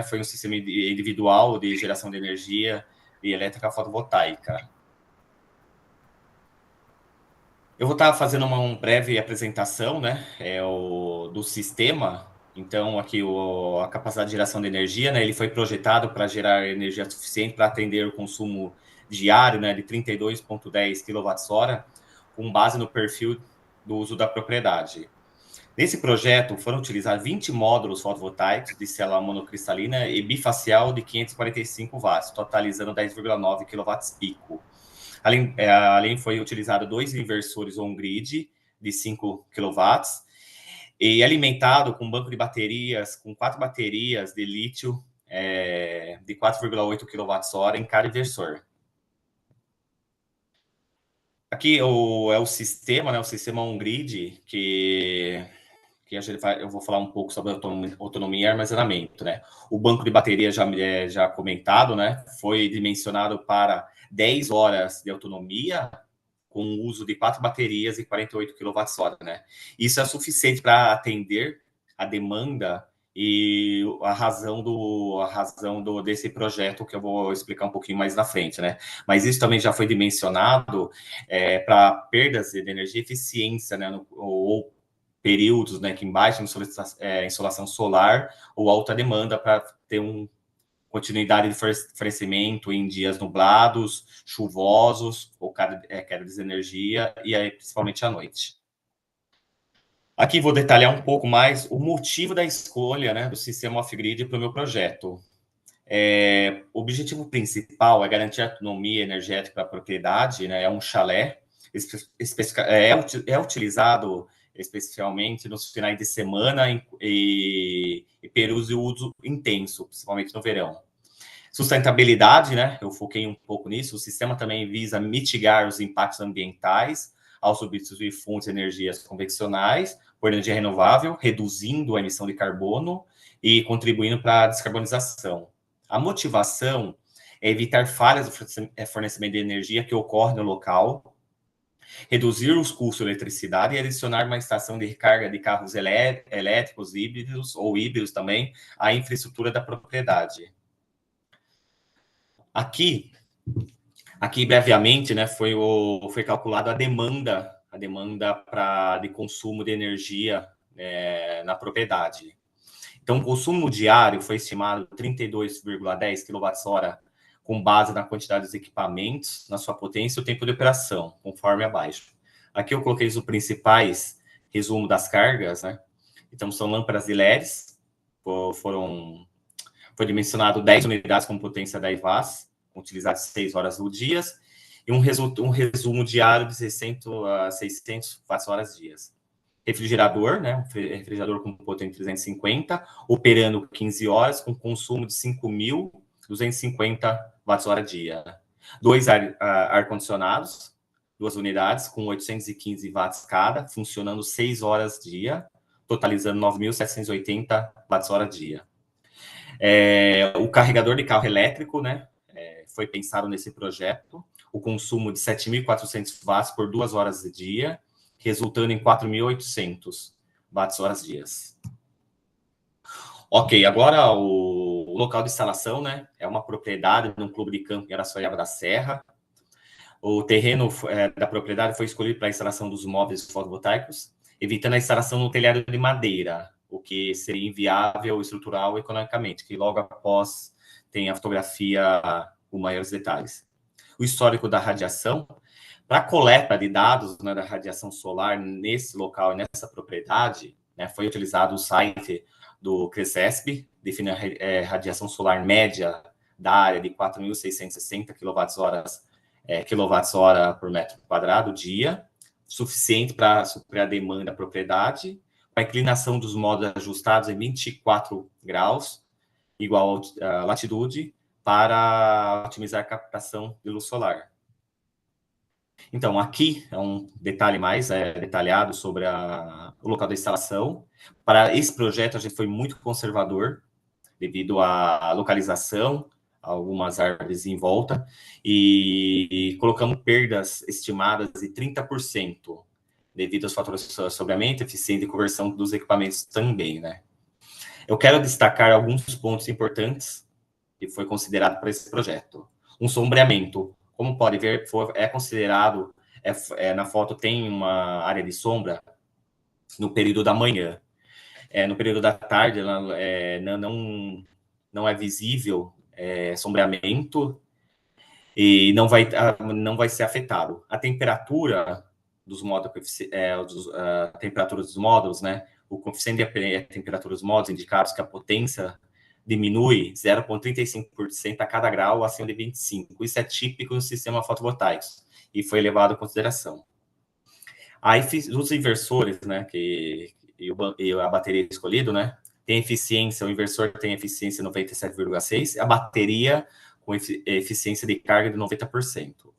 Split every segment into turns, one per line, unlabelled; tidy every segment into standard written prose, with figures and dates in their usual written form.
foi um sistema individual de geração de energia e elétrica fotovoltaica. Eu vou estar fazendo uma breve apresentação, né, do sistema. Então, aqui a capacidade de geração de energia, né, ele foi projetado para gerar energia suficiente para atender o consumo diário, né, de 32,10 kWh, com base no perfil do uso da propriedade. Nesse projeto, foram utilizados 20 módulos fotovoltaicos de célula monocristalina e bifacial de 545 watts, totalizando 10,9 kW-pico. Além foi utilizado 2 inversores on-grid de 5 kW e alimentado com um banco de baterias, com 4 baterias de lítio de 4,8 kWh em cada inversor. Aqui é o sistema, né, o sistema on-grid, que eu vou falar um pouco sobre autonomia e armazenamento, né? O banco de bateria já comentado, né? Foi dimensionado para 10 horas de autonomia com o uso de 4 baterias e 48 kWh, né? Isso é suficiente para atender a demanda e a razão desse projeto que eu vou explicar um pouquinho mais na frente, né? Mas isso também já foi dimensionado para perdas de energia e eficiência, né? Ou períodos, né, que em baixa insolação solar ou alta demanda para ter continuidade de fornecimento em dias nublados, chuvosos, ou queda de energia, e aí principalmente à noite. Aqui vou detalhar um pouco mais o motivo da escolha, né, do sistema off-grid para o meu projeto. O objetivo principal é garantir a autonomia energética para a propriedade, né, é um chalé, é utilizado especialmente nos finais de semana e períodos de uso intenso, principalmente no verão. Sustentabilidade, né? Eu foquei um pouco nisso. O sistema também visa mitigar os impactos ambientais ao substituir fontes de energias convencionais por energia renovável, reduzindo a emissão de carbono e contribuindo para a descarbonização. A motivação é evitar falhas do fornecimento de energia que ocorre no local, reduzir os custos de eletricidade e adicionar uma estação de recarga de carros elétricos, híbridos ou híbridos também à infraestrutura da propriedade. Aqui brevemente, né, foi calculado a demanda de consumo de energia na propriedade. Então, o consumo diário foi estimado 32,10 kWh com base na quantidade dos equipamentos, na sua potência e o tempo de operação, conforme abaixo. Aqui eu coloquei os principais resumo das cargas, né? Então, são lâmpadas de LEDs, foi dimensionado 10 unidades com potência 10 watts, utilizadas 6 horas do dia, e um resumo diário de 600 a 600 watts dias. Refrigerador, né? Refrigerador com potência 350, operando 15 horas, com consumo de 5.250 watts-hora dia. 2 ar-condicionados, 2 unidades, com 815 watts cada, funcionando 6 horas dia, totalizando 9.780 watts-hora dia. O carregador de carro elétrico, né? Foi pensado nesse projeto, o consumo de 7.400 watts por 2 horas de dia, resultando em 4.800 watts-horas dias. Ok, agora o local de instalação, né? É uma propriedade num clube de campo em Araçoiaba da Serra. O terreno da propriedade foi escolhido para a instalação dos móveis fotovoltaicos, evitando a instalação no telhado de madeira, o que seria inviável estrutural economicamente, que logo após tem a fotografia com maiores detalhes. O histórico da radiação. Para a coleta de dados, né, da radiação solar nesse local e nessa propriedade, né, foi utilizado o site do CRECESB, define a radiação solar média da área de 4.660 kWh por metro quadrado dia, suficiente para suprir a demanda da propriedade, com a inclinação dos módulos ajustados em 24 graus, igual à latitude, para otimizar a captação de luz solar. Então, aqui é um detalhe mais detalhado sobre o local da instalação. Para esse projeto, a gente foi muito conservador, devido à localização, algumas árvores em volta, e colocamos perdas estimadas de 30%, devido aos fatores de soberamento, eficiência e conversão dos equipamentos também, né? Eu quero destacar alguns pontos importantes que foi considerado para esse projeto. Um sombreamento, como pode ver, é considerado, na foto tem uma área de sombra no período da manhã. No período da tarde, ela, não é visível sombreamento e não vai ser afetado. A temperatura dos módulos, a temperatura dos módulos, né? O coeficiente de temperatura dos módulos indicados que a potência diminui 0,35% a cada grau acima de 25. Isso é típico no sistema fotovoltaico e foi levado em consideração. Aí os inversores, né, e a bateria escolhida, né, tem eficiência, o inversor tem eficiência 97,6%, a bateria com eficiência de carga de 90%.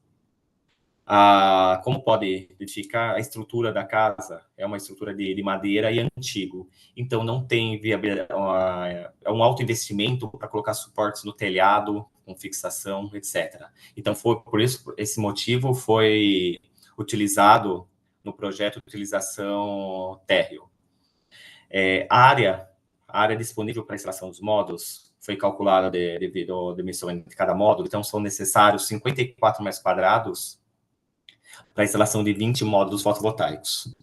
Como pode identificar, a estrutura da casa é uma estrutura de madeira e antigo, então não tem viabilidade, é um alto investimento para colocar suportes no telhado, com fixação, etc. Então, foi por isso, esse motivo foi utilizado no projeto de utilização térreo. A área disponível para a instalação dos módulos foi calculada devido ao dimensionamento de cada módulo, então são necessários 54 metros quadrados para a instalação de 20 módulos fotovoltaicos.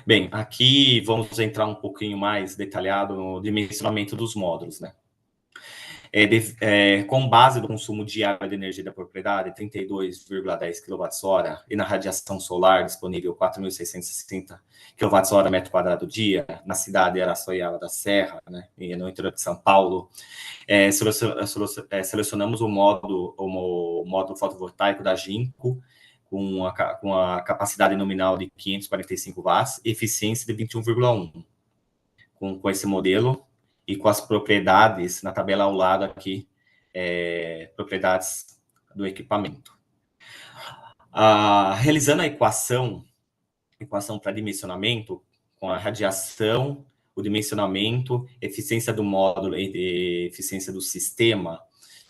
Bem, aqui vamos entrar um pouquinho mais detalhado no dimensionamento dos módulos, né? Com base no consumo diário de energia da propriedade, 32,10 kWh, e na radiação solar disponível 4.660 kWh metro quadrado dia, na cidade de Araçoiaba da Serra, né, e no interior de São Paulo, selecionamos o módulo fotovoltaico da Jinko, com a capacidade nominal de 545 watts, eficiência de 21,1, com esse modelo, e com as propriedades, na tabela ao lado aqui, propriedades do equipamento. Realizando a equação para dimensionamento, com a radiação, o dimensionamento, eficiência do módulo e eficiência do sistema,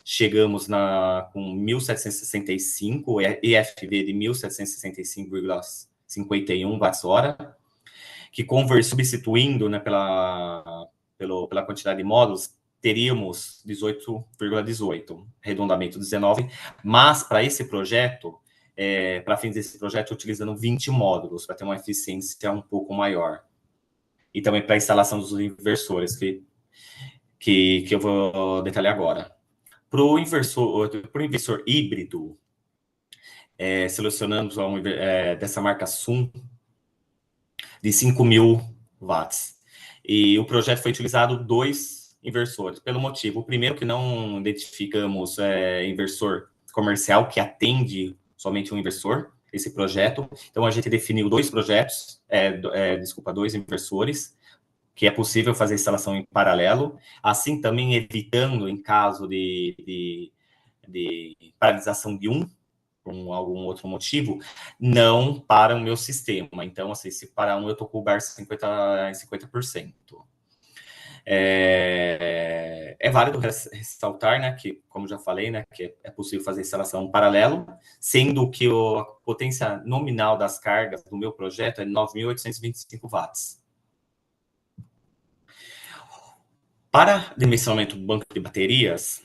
chegamos com 1.765, EFV de 1.765,51 watts-hora, que substituindo, né, pela quantidade de módulos, teríamos 18,18, arredondamento 19, mas para esse projeto, para fins desse projeto, utilizando 20 módulos, para ter uma eficiência um pouco maior. E também para a instalação dos inversores, que eu vou detalhar agora. Para o inversor híbrido, selecionamos dessa marca Sum, de 5.000 watts. E o projeto foi utilizado 2 inversores, pelo motivo, o primeiro que não identificamos inversor comercial, que atende somente um inversor, esse projeto. Então, a gente definiu 2 projetos, 2 inversores, que é possível fazer a instalação em paralelo, assim também evitando, em caso de paralisação de por algum outro motivo, não para o meu sistema. Então, assim, se para eu estou com o bar 50%. É válido ressaltar, né, que, como já falei, né, que é possível fazer instalação em paralelo, sendo que a potência nominal das cargas do meu projeto é 9.825 watts. Para dimensionamento do banco de baterias,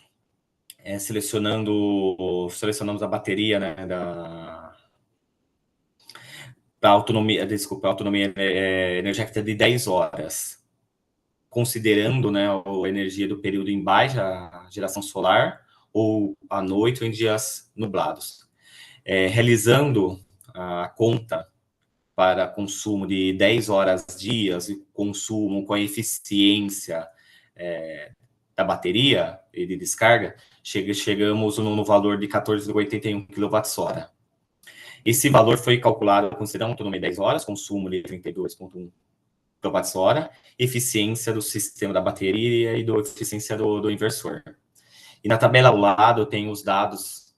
selecionamos a bateria, né, da autonomia, a autonomia energética de 10 horas, considerando, né, a energia do período em baixa geração solar ou à noite ou em dias nublados. Realizando a conta para consumo de 10 horas dias e consumo com a eficiência da bateria e de descarga, chegamos no valor de 14,81 kWh. Esse valor foi calculado considerando autonomia de 10 horas, consumo de 32,1 kWh, eficiência do sistema da bateria e eficiência do inversor. E na tabela ao lado tem os dados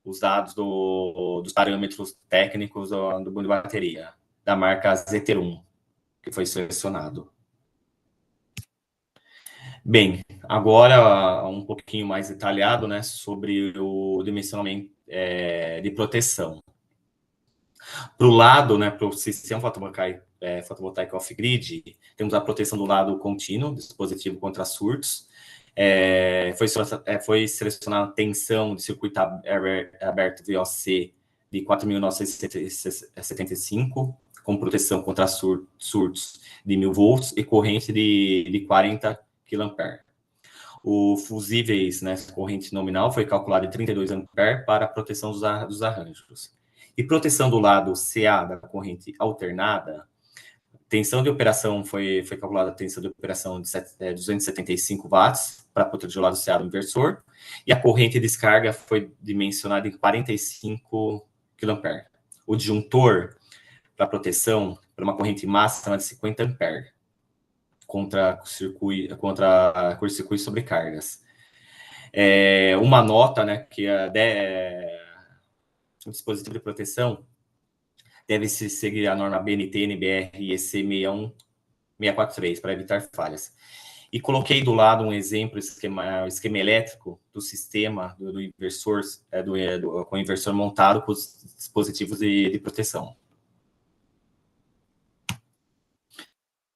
dos parâmetros técnicos do banco de bateria, da marca Zeterum, que foi selecionado. Bem, agora um pouquinho mais detalhado, né, sobre o dimensionamento de proteção. Para o lado, né, para o sistema fotovoltaica off-grid, temos a proteção do lado contínuo, dispositivo contra surtos. Foi selecionada a tensão de circuito aberto VOC de 4.975, com proteção contra surtos de 1.000 volts e corrente de 40 kA. O fusíveis, né, corrente nominal, foi calculado em 32 A para a proteção dos arranjos. E proteção do lado CA da corrente alternada, tensão de operação foi calculada a tensão de operação de 275 watts para proteger o lado CA do inversor, e a corrente de descarga foi dimensionada em 45 kA. O disjuntor para proteção para uma corrente máxima de 50 A contra curto-circuito sobre cargas. Uma nota, né, que o dispositivo de proteção deve-se seguir a norma BNT, NBR e EC 61643 para evitar falhas. E coloquei do lado um exemplo, esquema elétrico do sistema do inversor, com o inversor montado com os dispositivos de proteção.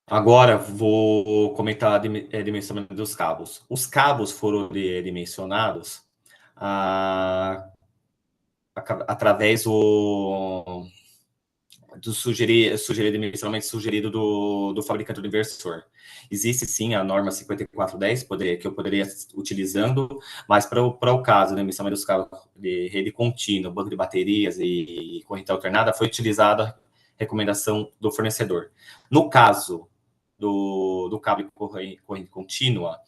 Agora vou comentar a dimensionamento dos cabos. Os cabos foram dimensionados através do dimensionamento sugerido do fabricante do inversor. Existe sim a norma 5410 que eu poderia utilizando, mas para o caso do dimensionamento dos cabos de rede contínua, banco de baterias e corrente alternada, foi utilizada a recomendação do fornecedor. No caso do cabo de corrente contínua,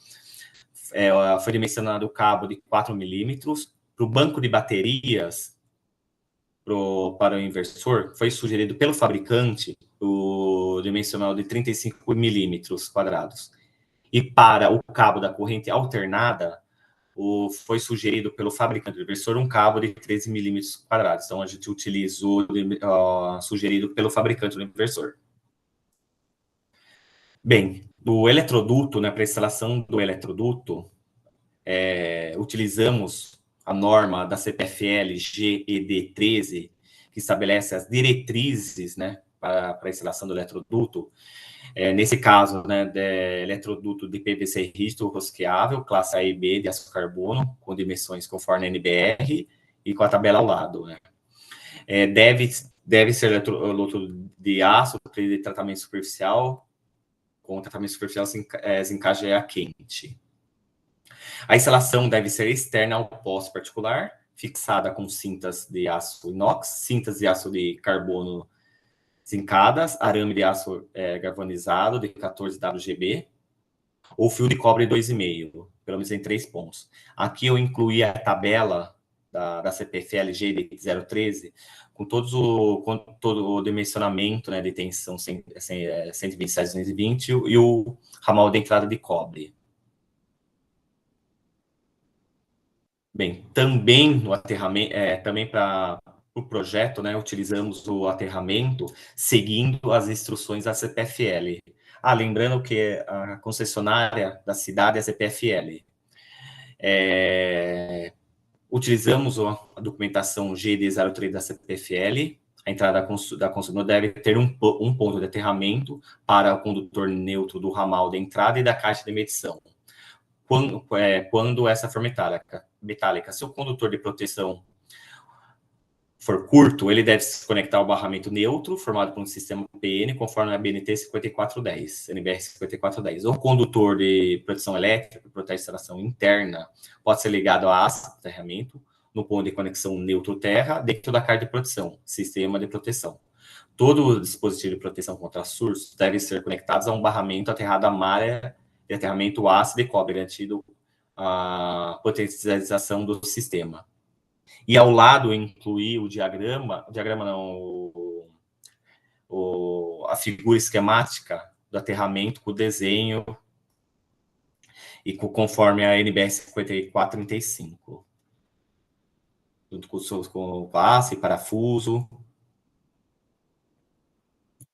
foi dimensionado o cabo de 4 milímetros. Para o banco de baterias, para o inversor, foi sugerido pelo fabricante o dimensional de 35 milímetros quadrados. E para o cabo da corrente alternada, foi sugerido pelo fabricante do inversor um cabo de 13 milímetros quadrados. Então, a gente utilizou sugerido pelo fabricante do inversor. Bem, o eletroduto, né, para a instalação do eletroduto, utilizamos a norma da CPFL GED 13, que estabelece as diretrizes, né, para a instalação do eletroduto. Nesse caso, né, eletroduto de PVC rígido rosqueável, classe A e B de aço carbono, com dimensões conforme a NBR e com a tabela ao lado. Né. Deve ser eletroduto de aço de tratamento superficial, com tratamento superficial Zincager a quente. A instalação deve ser externa ao poste particular, fixada com cintas de aço inox, cintas de aço de carbono zincadas, arame de aço galvanizado de 14 WGB, ou fio de cobre 2,5, pelo menos em 3 pontos. Aqui eu incluí a tabela da CPFL-G de 013, com todo o dimensionamento, né, de tensão 127-220 e o ramal de entrada de cobre. Bem, também no aterramento, também para o projeto, né, utilizamos o aterramento seguindo as instruções da CPFL. Lembrando que a concessionária da cidade é a CPFL. Utilizamos a documentação GD03 da CPFL. A entrada da consumidor deve ter um ponto de aterramento para o condutor neutro do ramal de entrada e da caixa de medição. Quando essa for metálica, se o condutor de proteção for curto, ele deve se conectar ao barramento neutro, formado por um sistema PN, conforme a BNT 5410, NBR 5410. O condutor de proteção elétrica, para a instalação interna, pode ser ligado à haste de aterramento, no ponto de conexão neutro-terra, dentro da carga de proteção, sistema de proteção. Todo o dispositivo de proteção contra surtos deve ser conectados a um barramento aterrado à malha de aterramento haste de cobre, garantindo a potencialização do sistema. E ao lado eu incluí a figura esquemática do aterramento com o desenho e conforme a NBR 5435. Junto com haste e parafuso.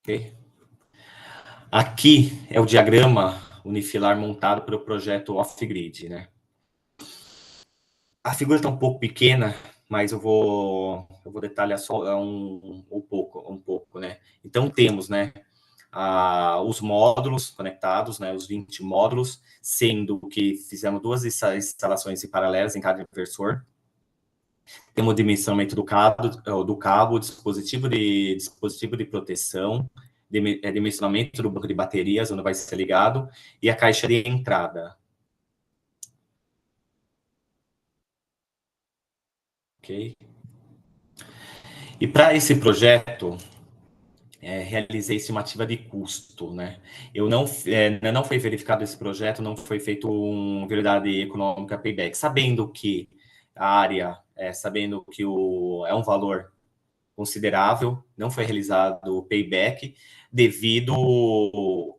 Okay. Aqui é o diagrama unifilar montado para o projeto off-grid, né? A figura está um pouco pequena, mas eu vou detalhar só um pouco, né? Então temos, né, os módulos conectados, né, os 20 módulos, sendo que fizemos 2 instalações em paralelas em cada inversor. Temos o dimensionamento do cabo, dispositivo de proteção, dimensionamento do banco de baterias, onde vai ser ligado, e a caixa de entrada. Ok? E para esse projeto, realizei estimativa de custo, né? Não foi verificado esse projeto, não foi feito uma viabilidade econômica payback, sabendo que a área, sabendo que é um valor considerável, não foi realizado o payback devido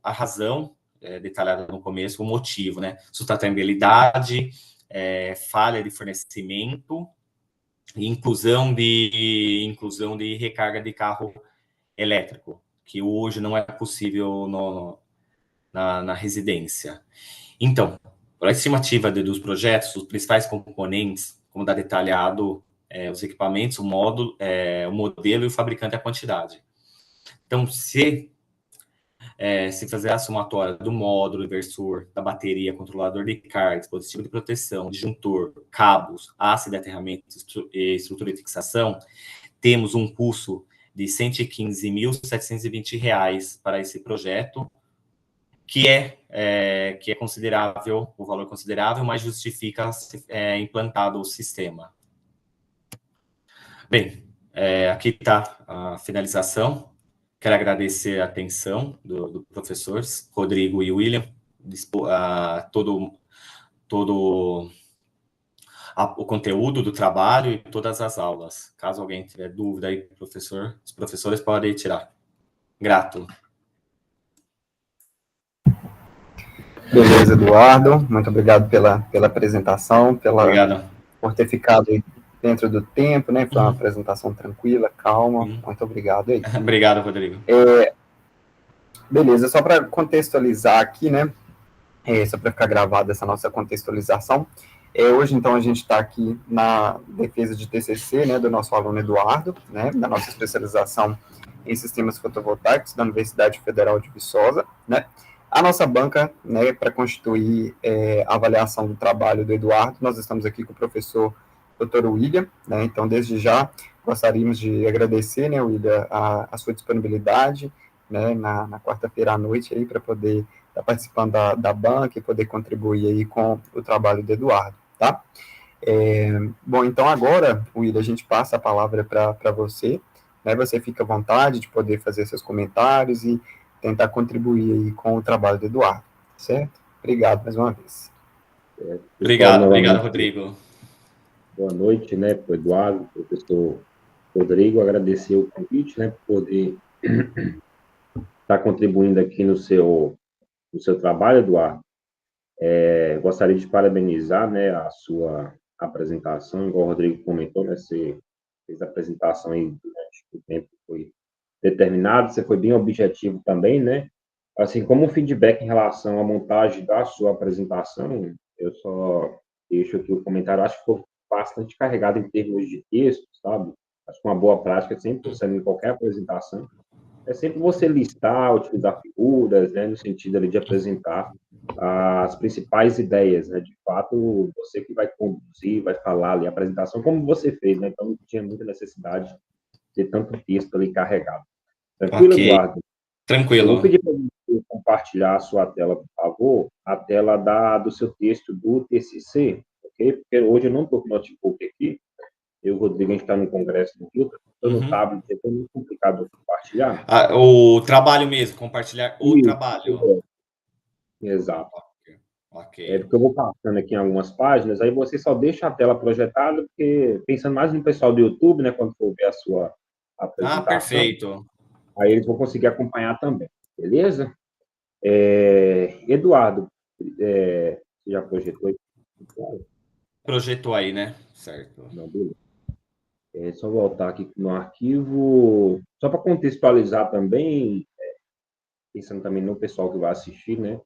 à razão detalhada no começo, o motivo, né? Sustentabilidade, falha de fornecimento e inclusão de recarga de carro elétrico, que hoje não é possível na residência. Então, para a estimativa dos projetos, os principais componentes, como está detalhado, os equipamentos, o módulo, o modelo e o fabricante e a quantidade. Então, se fazer a somatória do módulo, inversor, da bateria, controlador de carga, dispositivo de proteção, disjuntor, cabos, haste de aterramento e estrutura de fixação, temos um custo de R$ 115.720 para esse projeto, que é considerável, o valor considerável, mas justifica implantado o sistema. Bem, aqui está a finalização. Quero agradecer a atenção do professores Rodrigo e William, todo o conteúdo do trabalho e todas as aulas. Caso alguém tiver dúvida aí, os professores podem tirar. Grato.
Beleza, Eduardo. Muito obrigado pela apresentação,
Obrigado.
por ter ficado dentro do tempo, né? Foi uma apresentação tranquila, calma. Muito obrigado aí.
Obrigado, Rodrigo.
Beleza, só para contextualizar aqui, né? Só para ficar gravada essa nossa contextualização. Hoje, então, a gente está aqui na defesa de TCC, né, do nosso aluno Eduardo, né, da nossa especialização em sistemas fotovoltaicos da Universidade Federal de Viçosa, né. A nossa banca, né, para constituir a avaliação do trabalho do Eduardo, nós estamos aqui com o professor Dr. William, né, então, desde já, gostaríamos de agradecer, né, William, a sua disponibilidade, né, na quarta-feira à noite, aí, para poder estar participando da banca e poder contribuir aí com o trabalho do Eduardo, tá? Bom, então agora, William, a gente passa a palavra para você, né? Você fica à vontade de poder fazer seus comentários e tentar contribuir aí com o trabalho do Eduardo, certo? Obrigado mais uma vez.
Obrigado, Rodrigo.
Boa noite, né, para o Eduardo, professor Rodrigo, agradecer o convite, né, por poder estar contribuindo aqui no seu trabalho, Eduardo. Gostaria de parabenizar, né, a sua apresentação, igual o Rodrigo comentou, né, você fez a apresentação aí durante o tempo que foi determinado, você foi bem objetivo também, né, assim, como um feedback em relação à montagem da sua apresentação, eu só deixo aqui o comentário, acho que foi bastante carregado em termos de texto, sabe, acho que uma boa prática, sempre sendo em qualquer apresentação, é sempre você listar, utilizar figuras, né, no sentido ali de apresentar as principais ideias, né, de fato, você que vai conduzir, vai falar ali a apresentação, como você fez, né, então não tinha muita necessidade de ter tanto texto ali carregado. Tranquilo,
Okay.
Eduardo?
Tranquilo.
Eu vou pedir para você compartilhar a sua tela, por favor, a tela do seu texto do TCC, ok? Porque hoje eu não estou com o notebook aqui, eu, Rodrigo, a gente está no congresso do Rio, estou no tablet, é muito complicado compartilhar.
O trabalho mesmo, compartilhar o trabalho.
Exato.
Ok.
Porque eu vou passando aqui em algumas páginas, aí você só deixa a tela projetada, porque pensando mais no pessoal do YouTube, né, quando for ver a sua apresentação.
Perfeito.
Aí eles vão conseguir acompanhar também, beleza? Eduardo, você já projetou aí?
Projetou aí, né? Certo.
Não, beleza. Só voltar aqui no arquivo, só para contextualizar também, pensando também no pessoal que vai assistir, né,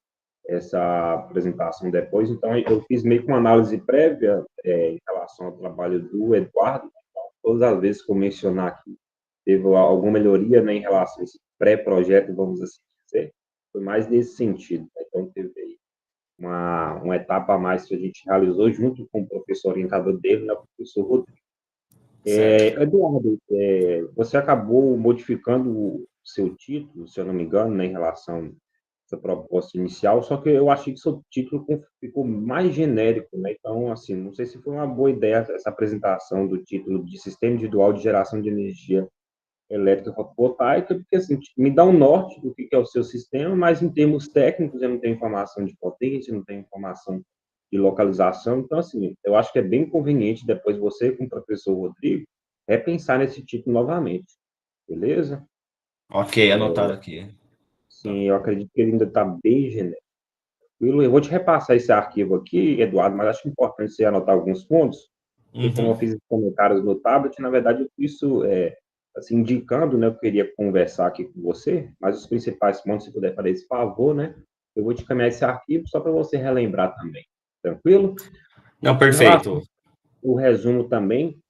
essa apresentação depois. Então, eu fiz meio que uma análise prévia em relação ao trabalho do Eduardo. Então, todas as vezes que eu mencionar aqui, teve alguma melhoria, né, em relação a esse pré-projeto, vamos assim foi mais nesse sentido, né? Então, teve aí uma etapa a mais que a gente realizou junto com o professor orientador dele, né, o professor Rodrigo.
Certo.
Eduardo, você acabou modificando o seu título, se eu não me engano, né, em relação a essa proposta inicial, só que eu achei que seu título ficou mais genérico, né? Então, assim, não sei se foi uma boa ideia essa apresentação do título de Sistema Individual de Geração de Energia Elétrica Fotovoltaica, porque, assim, me dá um norte do que é o seu sistema, mas em termos técnicos eu não tenho informação de potência, não tenho informação de localização. Então, assim, eu acho que é bem conveniente depois você, com o professor Rodrigo, repensar nesse título novamente, beleza?
Ok, anotado aqui.
Sim, eu acredito que ele ainda está bem genérico. Eu vou te repassar esse arquivo aqui, Eduardo, mas acho importante você anotar alguns pontos, porque como eu
Uhum.
fiz os comentários no tablet, na verdade, eu fiz isso assim, indicando, né, eu queria conversar aqui com você, mas os principais pontos, se puder fazer esse favor, né, eu vou te encaminhar esse arquivo só para você relembrar também, tranquilo?
Não,
Em relação
perfeito.
ao resumo também,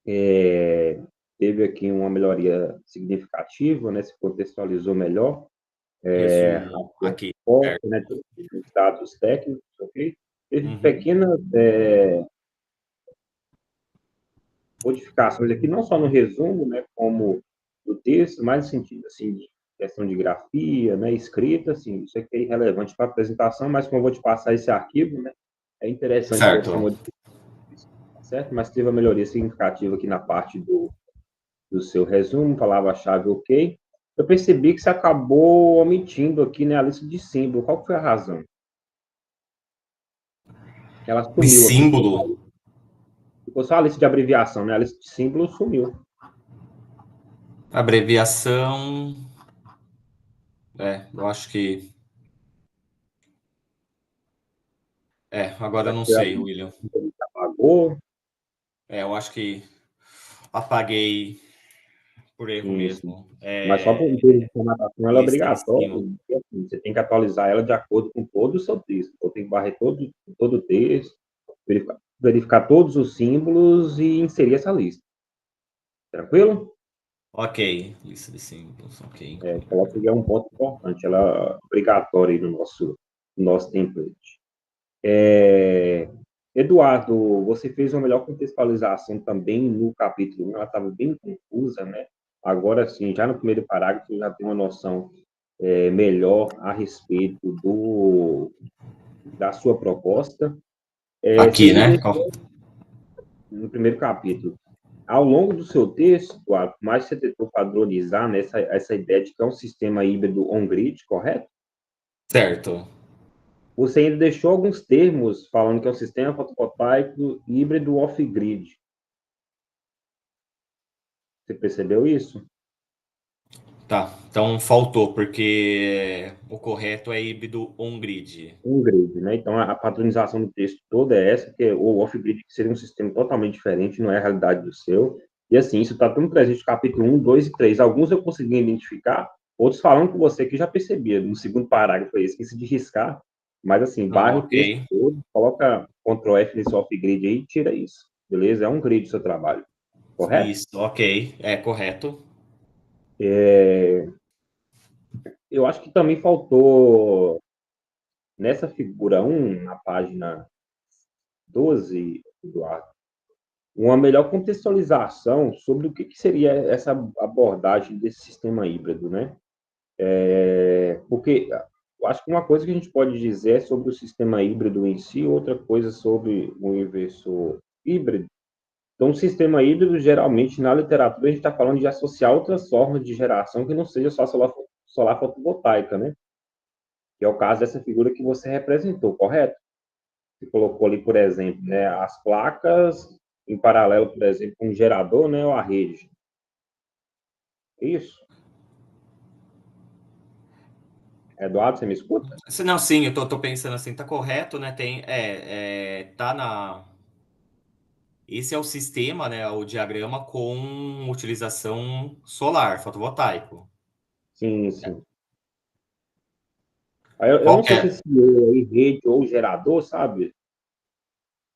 teve aqui uma melhoria significativa, né, se contextualizou melhor,
Resumo aqui.
foco,
Certo.
né, dos dados técnicos, ok? Teve
Uhum.
pequenas modificações aqui, não só no resumo, né, como no texto, mas no sentido, assim, de questão de grafia, né, escrita, assim, isso aqui é irrelevante para a apresentação, mas como eu vou te passar esse arquivo, né, é interessante você
Certo.
modificar, tá certo? Mas teve uma melhoria significativa aqui na parte do seu resumo, palavra-chave ok. Eu percebi que você acabou omitindo aqui, né, a lista de símbolos. Qual foi a razão? Ela
O
sumiu aqui.
símbolo,
Ficou só a lista de abreviação, né? A lista de símbolos sumiu.
abreviação. Eu acho que. Agora eu
Será que
não
foi a
sei,
lista
William.
que apagou?
Eu acho que apaguei por erro
Isso.
mesmo.
Mas só por ter de formatação ela é
Lista de cima.
obrigatória. E, assim, você tem que atualizar ela de acordo com todo o seu texto. Então, tem que varrer todo o texto, verificar todos os símbolos e inserir essa lista. Tranquilo?
Ok, lista de símbolos. Ok, incluir.
Coloca que é um ponto importante. Ela é obrigatória aí no nosso template. Eduardo, você fez uma melhor contextualização também no capítulo 1, ela estava bem confusa, né? Agora sim, já no primeiro parágrafo, já tem uma noção melhor a respeito da sua proposta. Você
Aqui,
ainda
né?
deixou no primeiro capítulo. Ao longo do seu texto, Eduardo, mais você tentou padronizar nessa essa ideia de que é um sistema híbrido on-grid, correto?
Certo.
Você ainda deixou alguns termos falando que é um sistema fotovoltaico híbrido off-grid. Você percebeu isso?
Tá. Então faltou, porque o correto é híbrido on-grid.
Um grid, né? Então, a padronização do texto toda é essa, que é o off-grid, que seria um sistema totalmente diferente, não é a realidade do seu. E, assim, isso está tudo presente no capítulo 1, 2 e 3. Alguns eu consegui identificar, outros falando com você que já percebia. No segundo parágrafo aí, esqueci de riscar. Mas, assim,
Não,
varre o texto
ok.
todo, coloca Ctrl F nesse off-grid aí e tira isso. Beleza? É um grid o seu trabalho. Correto?
Isso, ok. É correto.
Eu acho que também faltou, nessa figura 1, na página 12, Eduardo, uma melhor contextualização sobre o que seria essa abordagem desse sistema híbrido, né? Porque eu acho que uma coisa que a gente pode dizer é sobre o sistema híbrido em si, outra coisa sobre o inversor híbrido. Então, o sistema híbrido, geralmente, na literatura, a gente está falando de associar outras formas de geração que não seja só solar fotovoltaica, né? Que é o caso dessa figura que você representou, correto? Você colocou ali, por exemplo, né, as placas em paralelo, por exemplo, com um gerador, né, ou a rede. Isso. Eduardo, você me escuta?
Não, sim, eu tô pensando assim, tá correto, né? Tá na. Esse é o sistema, né? O diagrama com utilização solar, fotovoltaico.
Sim, sim. Aí eu
Qual
não
que
sei se
é?
esse ou aí, rede ou gerador, sabe,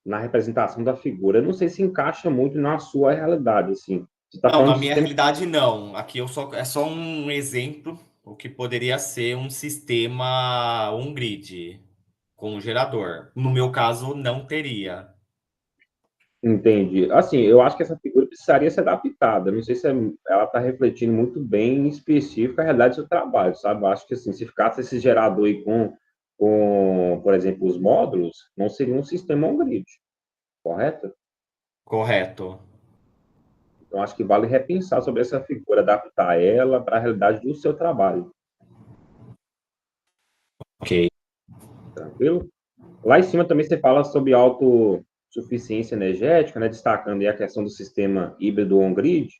na representação da figura, eu não sei se encaixa muito na sua realidade, assim. Você está
Não,
falando
na
de
minha
sistema.
realidade, não. Aqui é só um exemplo o que poderia ser um sistema, um grid com um gerador. No meu caso, não teria.
Entendi. Assim, eu acho que essa figura precisaria ser adaptada. Não sei se ela está refletindo muito bem em específico a realidade do seu trabalho, sabe? Eu acho que assim, se ficasse esse gerador aí por exemplo, os módulos, não seria um sistema on-grid, correto?
Correto.
Então, acho que vale repensar sobre essa figura, adaptar ela para a realidade do seu trabalho,
Ok.
tranquilo? Lá em cima também você fala sobre autossuficiência energética, né, destacando aí a questão do sistema híbrido on-grid.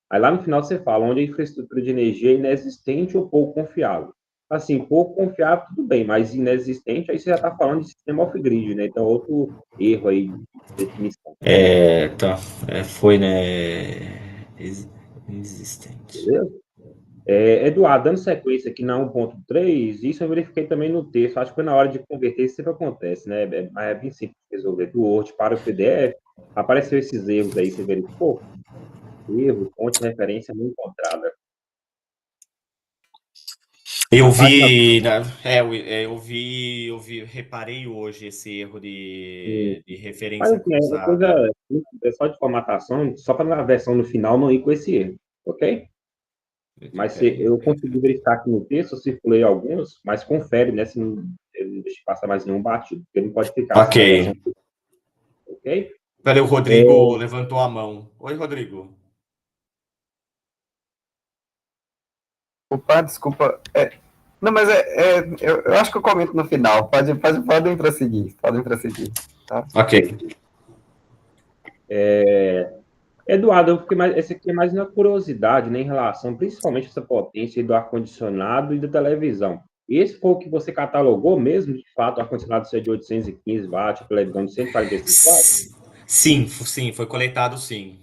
Aí lá no final você fala onde a infraestrutura de energia é inexistente ou pouco confiável. Assim, pouco confiável, tudo bem, mas inexistente, aí você já está falando de sistema off-grid, né? Então, outro erro aí de definição,
Tá. Foi, né? Existente.
beleza? Eduardo, dando sequência aqui na 1.3, isso eu verifiquei também no texto, acho que foi na hora de converter, isso sempre acontece, né? É bem simples de resolver. Do Word para o PDF, apareceu esses erros aí, você verificou? Erro, fonte, referência não encontrada.
Eu
Na página,
vi, reparei hoje esse erro de
mas
referência
assim,
cruzada.
é só de formatação, só para na versão no final não ir com esse erro, ok? Mas se eu consegui verificar aqui no texto, eu circulei alguns, mas confere, né, se não, ele não deixa passar mais nenhum batido, porque não pode ficar assim
Ok.
na versão, ok?
Peraí, o Rodrigo levantou a mão. Oi, Rodrigo.
Opa, desculpa. Não, mas eu acho que eu comento no final. Podem prosseguir. Podem prosseguir. Tá?
Ok.
Eduardo, esse aqui é mais na curiosidade, né, em relação, principalmente essa potência do ar-condicionado e da televisão. Esse foi o que você catalogou mesmo, de fato, o ar-condicionado ser de 815 watts, a televisão de 145 watts?
Sim, sim, foi coletado, sim.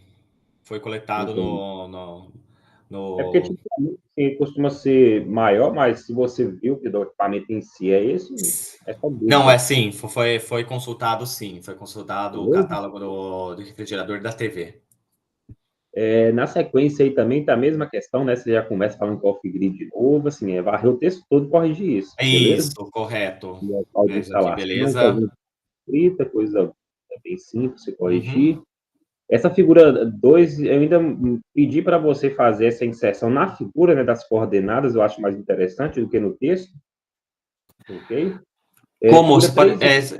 Foi coletado
Entendi. É porque,
no...
tipo, assim, costuma ser maior, mas se você viu que o equipamento em si é esse, é só
Não,
dúvida,
sim, foi consultado, sim. Foi consultado o
beleza?
catálogo do refrigerador da TV.
Na sequência aí também tá a mesma questão, né? Você já começa falando com o off-grid de novo, assim, varrer o texto todo e corrigir isso, beleza?
Isso, correto.
Local de
Veja aqui,
instalação,
beleza?
coisa escrita, coisa bem simples, você
Uhum.
corrigir. Essa figura 2, eu ainda pedi para você fazer essa inserção na figura, né, das coordenadas, eu acho mais interessante do que no texto, ok?
Como?
Figura 3,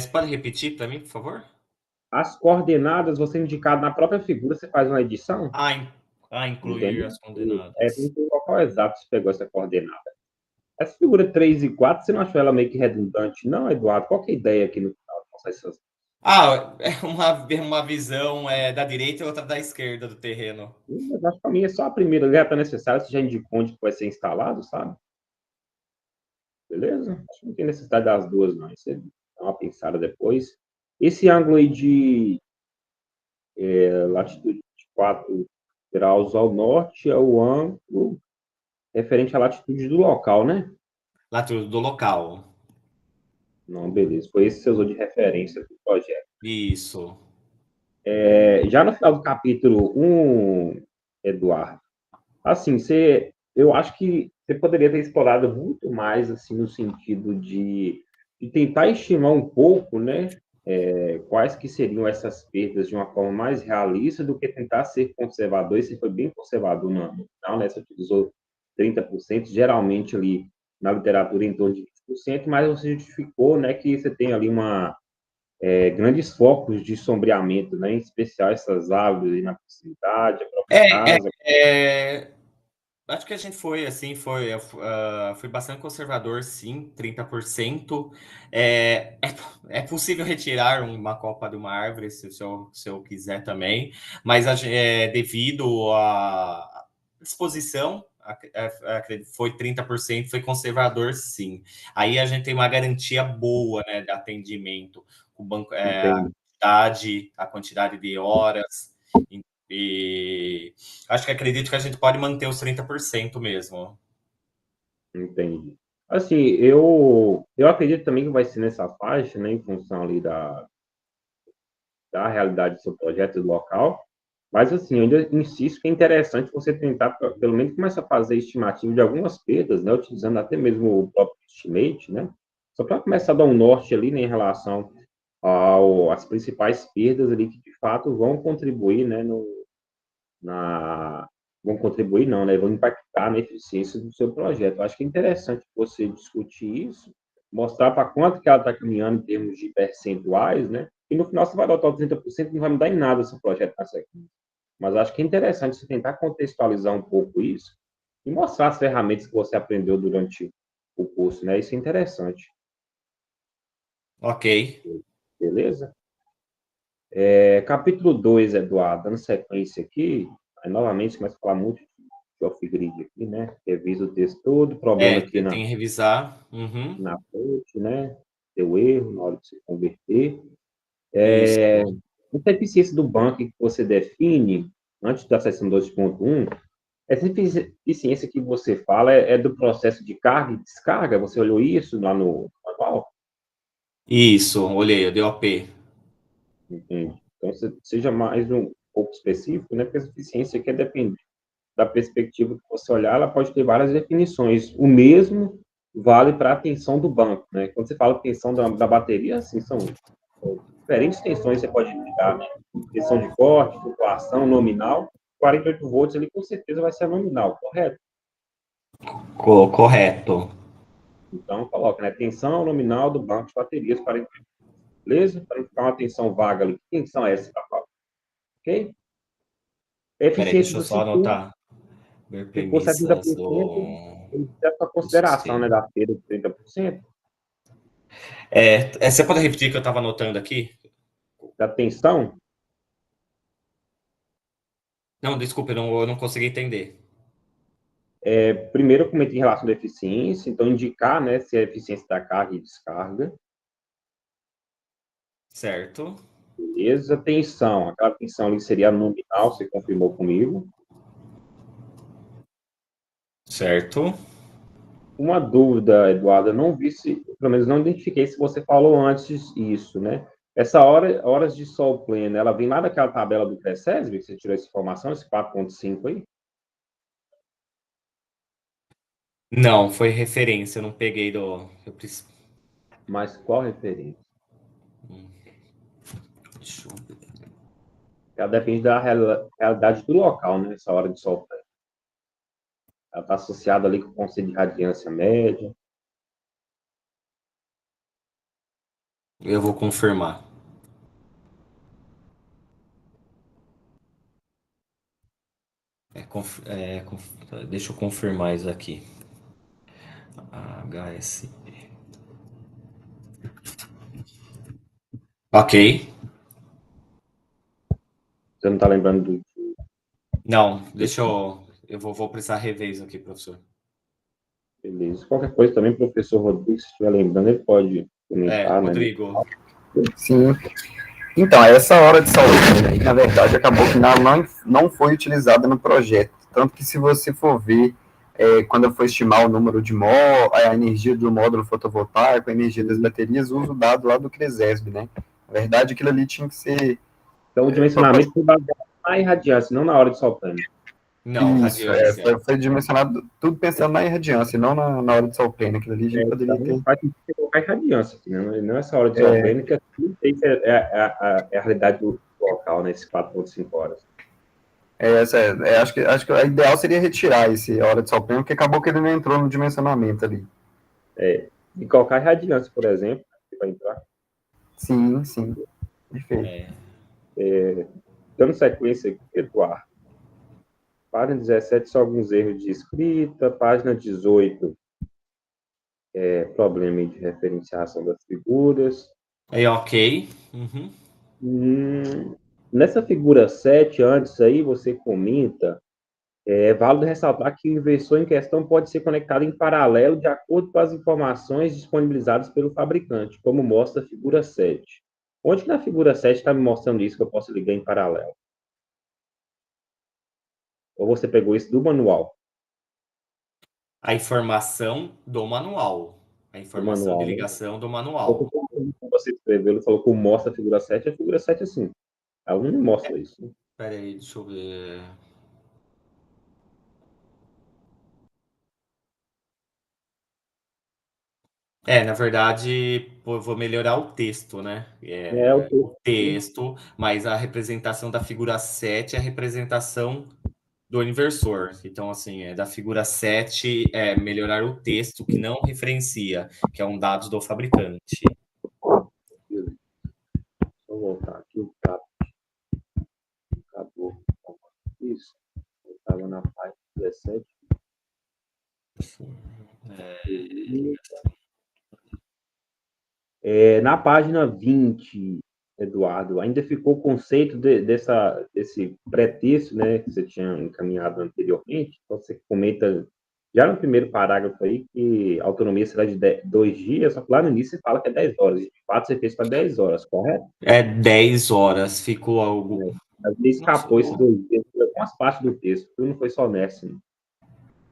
Você pode repetir para mim, por favor?
as coordenadas, você indicado na própria figura, você faz uma edição,
Ah, incluir
entendeu?
as coordenadas.
Tem que ver o local exato que você pegou essa coordenada. Essa figura 3 e 4, você não achou ela meio que redundante? Não, Eduardo, qual que é a ideia aqui no final?
É uma visão da direita e outra da esquerda do terreno.
Mas acho que para mim é só a primeira ali, está necessário, você já indicou onde vai ser instalado, sabe? Beleza? Acho que não tem necessidade das duas, não. Você dá uma pensada depois. Esse ângulo aí de latitude de 4 graus ao norte é o ângulo referente à latitude do local, né?
Lá do local.
Não, beleza. Foi esse que você usou de referência do projeto.
Isso.
Já no final do capítulo 1, Eduardo, assim, eu acho que você poderia ter explorado muito mais, assim, no sentido de tentar estimar um pouco, né, quais que seriam essas perdas de uma forma mais realista do que tentar ser conservador. E você foi bem conservador no final, né, você utilizou 30%, geralmente ali na literatura em torno de 20%, mas você justificou, né, que você tem ali grandes focos de sombreamento, né, em especial essas árvores aí na proximidade, a própria
É, é,
casa.
é, Acho que a gente foi assim, foi bastante conservador, sim, 30%. É possível retirar uma copa de uma árvore, se eu quiser também, mas devido à disposição, foi 30%, foi conservador, sim. Aí a gente tem uma garantia boa, né, de atendimento, o banco,
Entende?
a quantidade de horas, e acredito que a gente pode manter os 30% mesmo.
Entendi. Assim, eu acredito também que vai ser nessa faixa, né, em função ali da realidade do seu projeto do local. Mas, assim, eu ainda insisto que é interessante você tentar, pelo menos, começar a fazer estimativa de algumas perdas, né? Utilizando até mesmo o próprio estimate, né? Só para começar a dar um norte ali, né, em relação às principais perdas ali que, de fato, vão contribuir, né, na... Vão contribuir, não, né? Vão impactar na eficiência do seu projeto. Eu acho que é interessante você discutir isso, mostrar para quanto que ela está caminhando em termos de percentuais, né? E no final você vai adotar o 30%, não vai mudar em nada se o projeto está certo. Mas acho que é interessante você tentar contextualizar um pouco isso e mostrar as ferramentas que você aprendeu durante o curso, né? Isso é interessante.
Ok.
Beleza? Capítulo 2, Eduardo, dando sequência aqui, aí novamente começa a falar muito de off-grid aqui, né? Revisa o texto todo, problema aqui
Eu tenho que revisar. Uhum.
na frente, né? Deu erro na hora de se converter.
Isso.
Muita eficiência do banco que você define antes da seção 2.1. Essa eficiência que você fala é do processo de carga e descarga? Você olhou isso lá no manual?
Isso, olhei, eu dei OP.
Entende? Então, seja mais um pouco específico, né? Porque essa eficiência aqui depende da perspectiva que você olhar, ela pode ter várias definições. O mesmo vale para a tensão do banco, né? Quando você fala tensão da bateria, assim, são diferentes tensões que você pode lidar, né? Tensão de corte, flutuação, nominal. 48 volts ali com certeza vai ser a nominal, correto?
Correto.
Então, coloca, né? Tensão nominal do banco de baterias, 48, beleza? Para não ficar uma tensão vaga ali. Que tensão é essa que tá falando? Ok? A
Peraí,
eficiência
deixa eu
do
só
circuito
anotar. Ver
ficou
premissas
70%, ele leva a
do
consideração, né,
sistema.
da perda de 30%,
Você pode repetir o que eu estava anotando aqui?
da tensão.
Não, desculpa, eu não consegui entender.
Primeiro, eu comentei em relação à eficiência, então indicar, né, se é a eficiência da carga e descarga.
Certo,
Beleza, tensão, aquela tensão ali seria nominal, você confirmou comigo.
certo.
Uma dúvida, Eduardo, eu não vi se, pelo menos não identifiquei se você falou antes isso, né? Essa horas de sol pleno, ela vem lá daquela tabela do CRECESB, que você tirou essa informação, esse 4.5 aí?
Não, foi referência, eu não peguei do.
Mas qual referência?
Deixa eu ver.
Ela depende da realidade do local, né? Essa hora de sol pleno. Ela está associada ali com o conceito de radiância média.
Eu vou confirmar. Deixa eu confirmar isso aqui. HSP. Ok.
Você não está lembrando do.
Não, deixa eu. Eu vou precisar rever isso aqui, professor.
Beleza. Qualquer coisa também, professor Rodrigo, se estiver lembrando, ele pode comentar, né?
Rodrigo.
Sim. Então, essa hora de saúde, aí, na verdade, acabou que não foi utilizada no projeto. Tanto que, se você for ver, quando eu for estimar o número de a energia do módulo fotovoltaico, a energia das baterias, uso o dado lá do CRESESB, né? Na verdade, aquilo ali tinha que ser.
Então, o dimensionamento foi baseado na irradiância, não na hora de sol pleno.
Não,
Isso,
radiância.
foi dimensionado tudo pensando na irradiância, não na hora de sol pleno. Aquilo ali a gente poderia
Então,
ter.
faz sentido você colocar irradiância aqui, né? Não essa hora de sol pleno, que não sei se é a realidade do local, né? Esses 4.5 horas.
Acho que a ideal seria retirar esse hora de sol pleno, porque acabou que ele não entrou no dimensionamento ali.
E colocar irradiância, por exemplo, que vai entrar.
Sim, sim. Perfeito.
Dando sequência aqui, Eduardo. Página 17, só alguns erros de escrita. Página 18, problema de referenciação das figuras.
Ok. Uhum.
Nessa figura 7, antes aí, você comenta, é válido ressaltar que o inversor em questão pode ser conectado em paralelo de acordo com as informações disponibilizadas pelo fabricante, como mostra a figura 7. Onde que na figura 7 está me mostrando isso que eu posso ligar em paralelo? Ou você pegou isso do manual?
A informação do manual. A
Do
informação de
manual, né?
ligação do manual.
Porque você escreveu, ele falou como mostra a figura 7 é assim. Ela não me mostra isso. Né?
Espera aí, deixa eu ver. Na verdade, pô, eu vou melhorar o texto, né?
É o
O texto, mas a representação da figura 7 é a representação do inversor. Então, assim, da figura 7 é melhorar o texto que não referencia, que é um dado do fabricante.
Deixa eu voltar aqui o acabou. Isso. Eu estava na página 17. Na página 20, Eduardo, ainda ficou o conceito desse pretexto, né, que você tinha encaminhado anteriormente. Então, você comenta já no primeiro parágrafo aí que a autonomia será de 2 dias, só que lá no início você fala que é 10 horas. De fato, você fez para 10 horas, correto?
10 horas, ficou algo.
Às vezes
Nossa,
escapou esses 2 dias, algumas partes do texto, tudo não foi só nessa, né?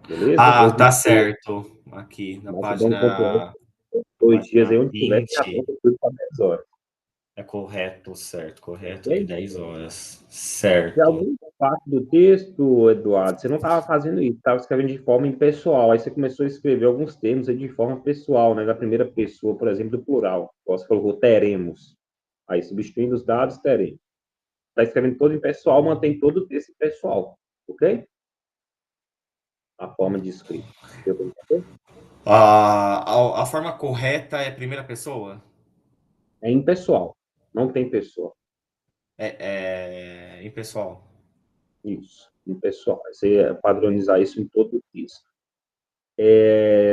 Beleza?
Ah,
Houve,
tá certo. Aqui na
mas você dá um complemento,
página,
2 dias aí,
página
onde tiver, que
20.
aponta tudo para 10 horas.
É correto, certo, correto, de
Ok?
10 horas.
Se
Certo.
alguma parte do texto, Eduardo, você não estava fazendo isso, estava escrevendo de forma impessoal, aí você começou a escrever alguns termos aí de forma pessoal, né, da primeira pessoa, por exemplo, do plural. Você colocou teremos, aí substituindo os dados, teremos. Está escrevendo todo em pessoal, mantém todo o texto em pessoal, ok? A forma de escrita. Deu para entender?
A forma correta é primeira pessoa?
É impessoal, não tem pessoa.
Impessoal.
Isso, impessoal. Aí você padronizar isso em todo o texto.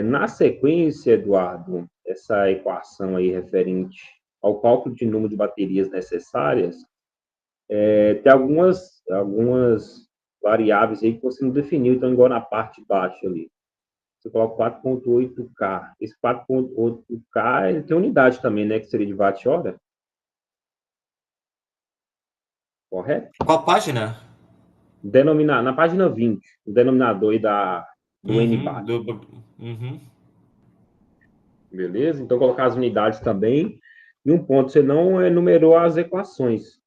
Na sequência, Eduardo, essa equação aí referente ao cálculo de número de baterias necessárias, tem algumas variáveis aí que você não definiu, então igual na parte de baixo ali. Você coloca 4.8K. Esse 4.8K ele tem unidade também, né, que seria de watt-hora, correto?
Qual página?
Na página 20, o denominador aí do
Uhum,
N-bar.
uhum.
Beleza? Então, colocar as unidades também. E um ponto, você não enumerou as equações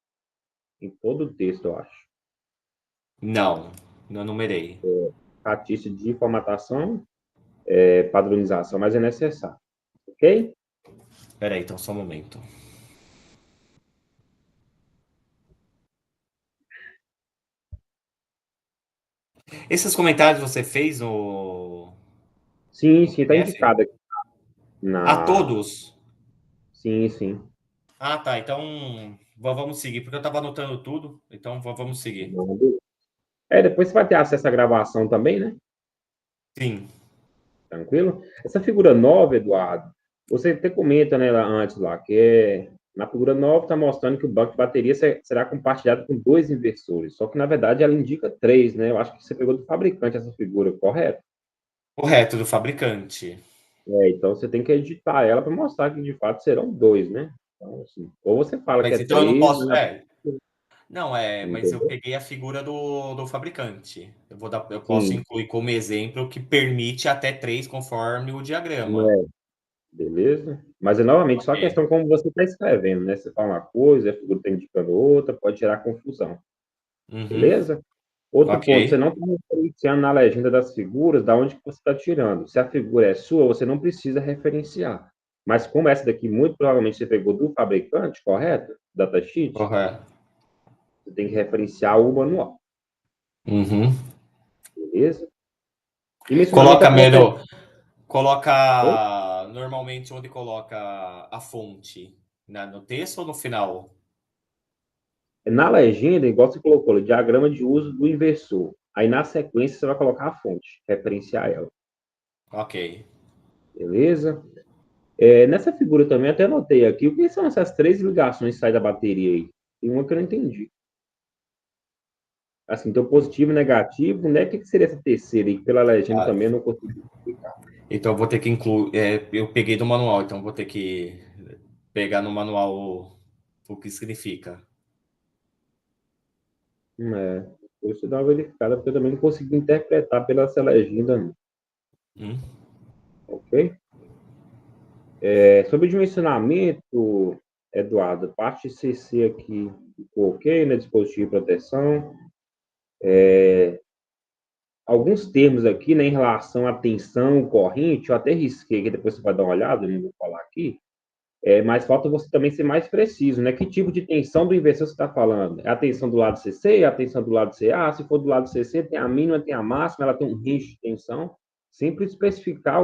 em todo o texto, eu acho.
Não, não numerei.
Estatística de formatação, padronização, mas é necessário. Ok?
Espera aí, então, só um momento. Esses comentários você fez
Sim,
no
sim, está
PDF?
indicado aqui
A
na.
todos?
Sim, sim.
Ah, tá. Então, vamos seguir, porque eu estava anotando tudo. Então, vamos seguir.
Depois você vai ter acesso à gravação também, né?
Sim.
Tranquilo? Essa figura 9, Eduardo, você até comenta, né, lá antes lá, que na figura 9 está mostrando que o banco de bateria será compartilhado com 2 inversores, só que na verdade ela indica 3, né? Eu acho que você pegou do fabricante essa figura, correto?
Correto, do fabricante.
Então você tem que editar ela para mostrar que de fato serão 2, né? Então, assim, ou você fala que
Mas
é
então eu não
3,
posso.
né?
Não, mas eu
Entendeu?
peguei a figura do fabricante. Eu posso
Sim,
incluir como exemplo que permite até 3 conforme o diagrama.
né? Beleza? Mas é novamente só a
Ok.
questão como você está escrevendo, né? Você fala uma coisa, a figura está indicando outra, pode gerar confusão.
Uhum.
Beleza? Outro
Ok.
ponto, você não está referenciando na legenda das figuras da onde que você está tirando. Se a figura é sua, você não precisa referenciar. Mas como essa daqui, muito provavelmente você pegou do fabricante, correto? Datasheet,
Correto.
você tem que referenciar o manual.
Uhum.
Beleza? E mencionamento
Coloca,
ao processo.
Mero, coloca normalmente onde coloca a fonte, no texto ou no final?
Na legenda, igual você colocou, o diagrama de uso do inversor. Aí na sequência você vai colocar a fonte, referenciar ela.
Ok.
Beleza? Nessa figura também, até anotei aqui, o que são essas 3 ligações que saem da bateria aí? Tem uma que eu não entendi. Assim, então positivo e negativo, né? O que seria essa terceira aí? Que pela legenda
Ah,
também eu não consegui explicar.
então eu vou ter que incluir. Eu peguei do manual, então vou ter que pegar no manual o que significa.
Depois você dá uma verificada, porque eu também não consegui interpretar pela essa legenda, não.
Hum?
Ok? Sobre o dimensionamento, Eduardo, parte CC aqui, ok, né? Dispositivo de proteção. Alguns termos aqui, né, em relação à tensão corrente, eu até risquei, que depois você vai dar uma olhada, eu não vou falar aqui, mas falta você também ser mais preciso, né? Que tipo de tensão do inversor você está falando? É a tensão do lado CC? É a tensão do lado CA? Se for do lado CC, tem a mínima, tem a máxima, ela tem um range de tensão. Sempre especificar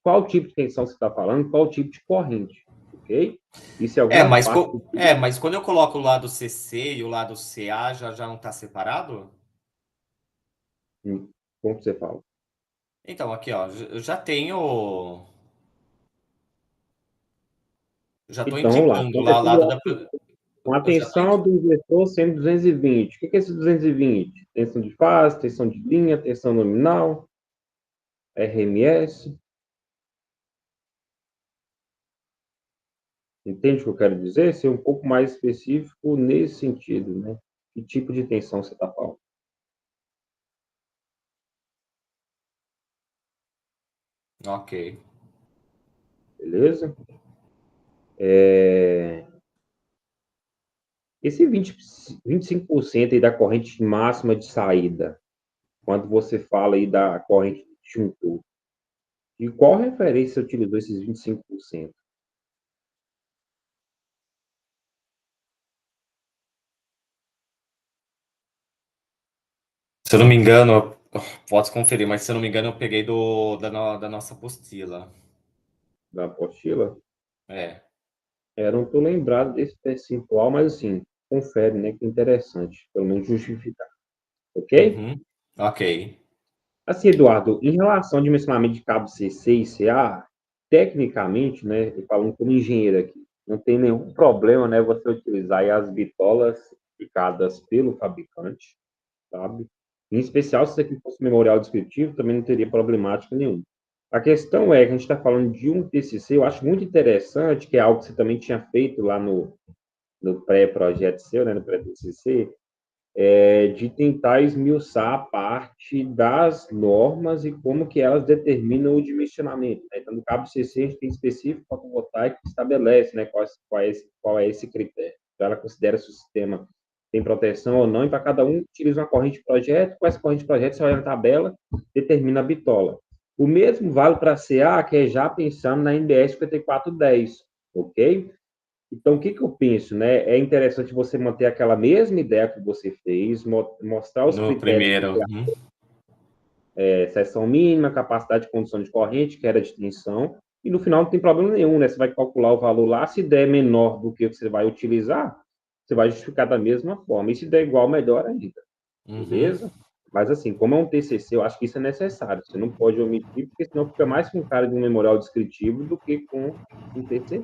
qual tipo de tensão você está falando, qual tipo de corrente, ok? Isso é
É,
alguma
mas,
parte.
mas quando eu coloco o lado CC e o lado CA, já não está separado?
Como você fala?
Então, aqui, ó, eu já tenho. Já estou
Então, vamos lá.
indicando lá o lado da.
Com a
Eu já estou.
tensão do inversor sendo 220. O que é esse 220? Tensão de fase, tensão de linha, tensão nominal, RMS. Entende o que eu quero dizer? Ser um pouco mais específico nesse sentido, né? Que tipo de tensão você está falando?
Ok.
Beleza? Esse 25% aí da corrente máxima de saída, quando você fala aí da corrente de disjuntor, de qual referência você utilizou esses 25%?
Se eu não me engano, posso conferir, mas se eu não me engano, eu peguei da nossa apostila.
Da apostila?
É.
Não estou lembrado desse percentual, mas assim, confere, né? Que interessante, pelo menos justificar, ok?
Uhum. Ok.
Assim, Eduardo, em relação ao dimensionamento de cabo CC e CA, tecnicamente, né, eu falando como engenheiro aqui, não tem nenhum problema, né, você utilizar aí as bitolas indicadas pelo fabricante, sabe? Em especial, se isso aqui fosse memorial descritivo, também não teria problemática nenhuma. A questão é que a gente está falando de um TCC, eu acho muito interessante, que é algo que você também tinha feito lá no pré-projeto seu, né, no pré-TCC, de tentar esmiuçar a parte das normas e como que elas determinam o dimensionamento, né? Então, no cabo CC, a gente tem específico fotovoltaico que estabelece, né, qual é esse critério. Então, ela considera se o sistema tem proteção ou não, e para cada um utiliza uma corrente de projeto, com essa corrente de projeto, você olha na tabela, determina a bitola. O mesmo vale para a CA, que é já pensando na NBS 5410, ok? Então, o que eu penso, né? É interessante você manter aquela mesma ideia que você fez, mostrar os
No
critérios,
primeiro. Uhum.
Seção mínima, capacidade de condução de corrente, que era de tensão, e no final não tem problema nenhum, né? Você vai calcular o valor lá, se der menor do que você vai utilizar, você vai justificar da mesma forma, e se der igual, melhor ainda,
Uhum.
beleza? Mas assim, como é um TCC, eu acho que isso é necessário, você não pode omitir, porque senão fica mais com cara de um memorial descritivo do que com um TCC.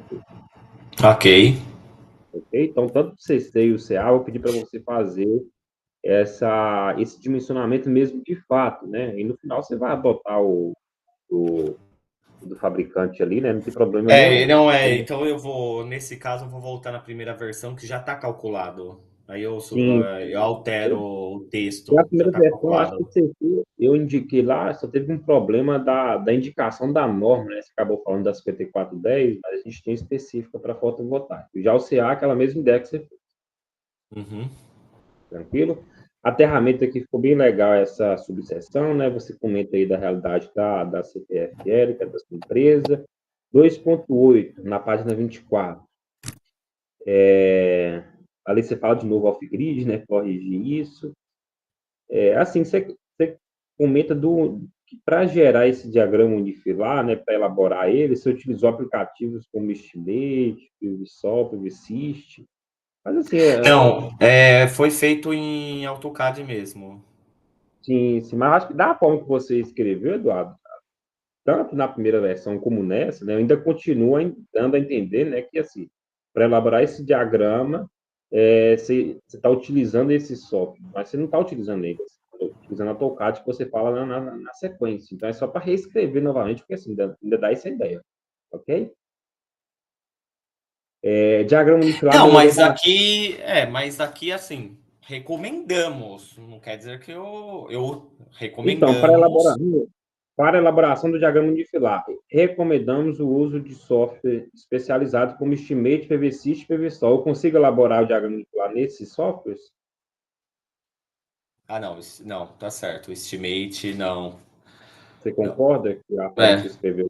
Ok.
Ok? Então, tanto o CC e o CA, eu vou pedir para você fazer esse dimensionamento mesmo de fato, né? E no final você vai adotar o do fabricante ali, né? Não tem problema nenhum.
Não é. Então nesse caso, eu vou voltar na primeira versão que já está calculado. Aí
Sim.
eu altero o
E a
texto, já
primeira
está
versão, acho que o
calculado.
CC, eu indiquei lá, só teve um problema da indicação da norma, né? Você acabou falando da 5410, mas a gente tem específica para fotovoltaico. Já o CA, aquela mesma ideia que você fez,
Uhum.
tranquilo? Aterramento aqui ficou bem legal essa subseção, né? Você comenta aí da realidade da CPFL, que é da sua empresa. 2.8, na página 24. Ali você fala de novo off-grid, né? Corrigir isso. Assim, você comenta que para gerar esse diagrama unifilar, né? Para elaborar ele, você utilizou aplicativos como Estimate, PVSol, PVSYST. Mas assim,
Não, foi feito em AutoCAD mesmo.
sim, mas acho que da forma que você escreveu, Eduardo, tanto na primeira versão como nessa, né, ainda continua dando a entender, né, que assim, para elaborar esse diagrama, você está utilizando esse software, mas você não está utilizando ele, você está utilizando a AutoCAD que você fala na sequência. Então é só para reescrever novamente, porque assim, ainda dá essa ideia, ok? Diagrama unifilar
Não,
melhorou
mas aqui assim, recomendamos. Não quer dizer que eu
Então,
recomendamos.
Para a elaboração do diagrama unifilar, recomendamos o uso de software especializado como Estimate, PVSys e PVSol. Eu consigo elaborar o diagrama unifilar nesses softwares?
Ah, não, não, tá certo. O Estimate, não.
Você
Não.
concorda que a forma que
É,
você escreveu?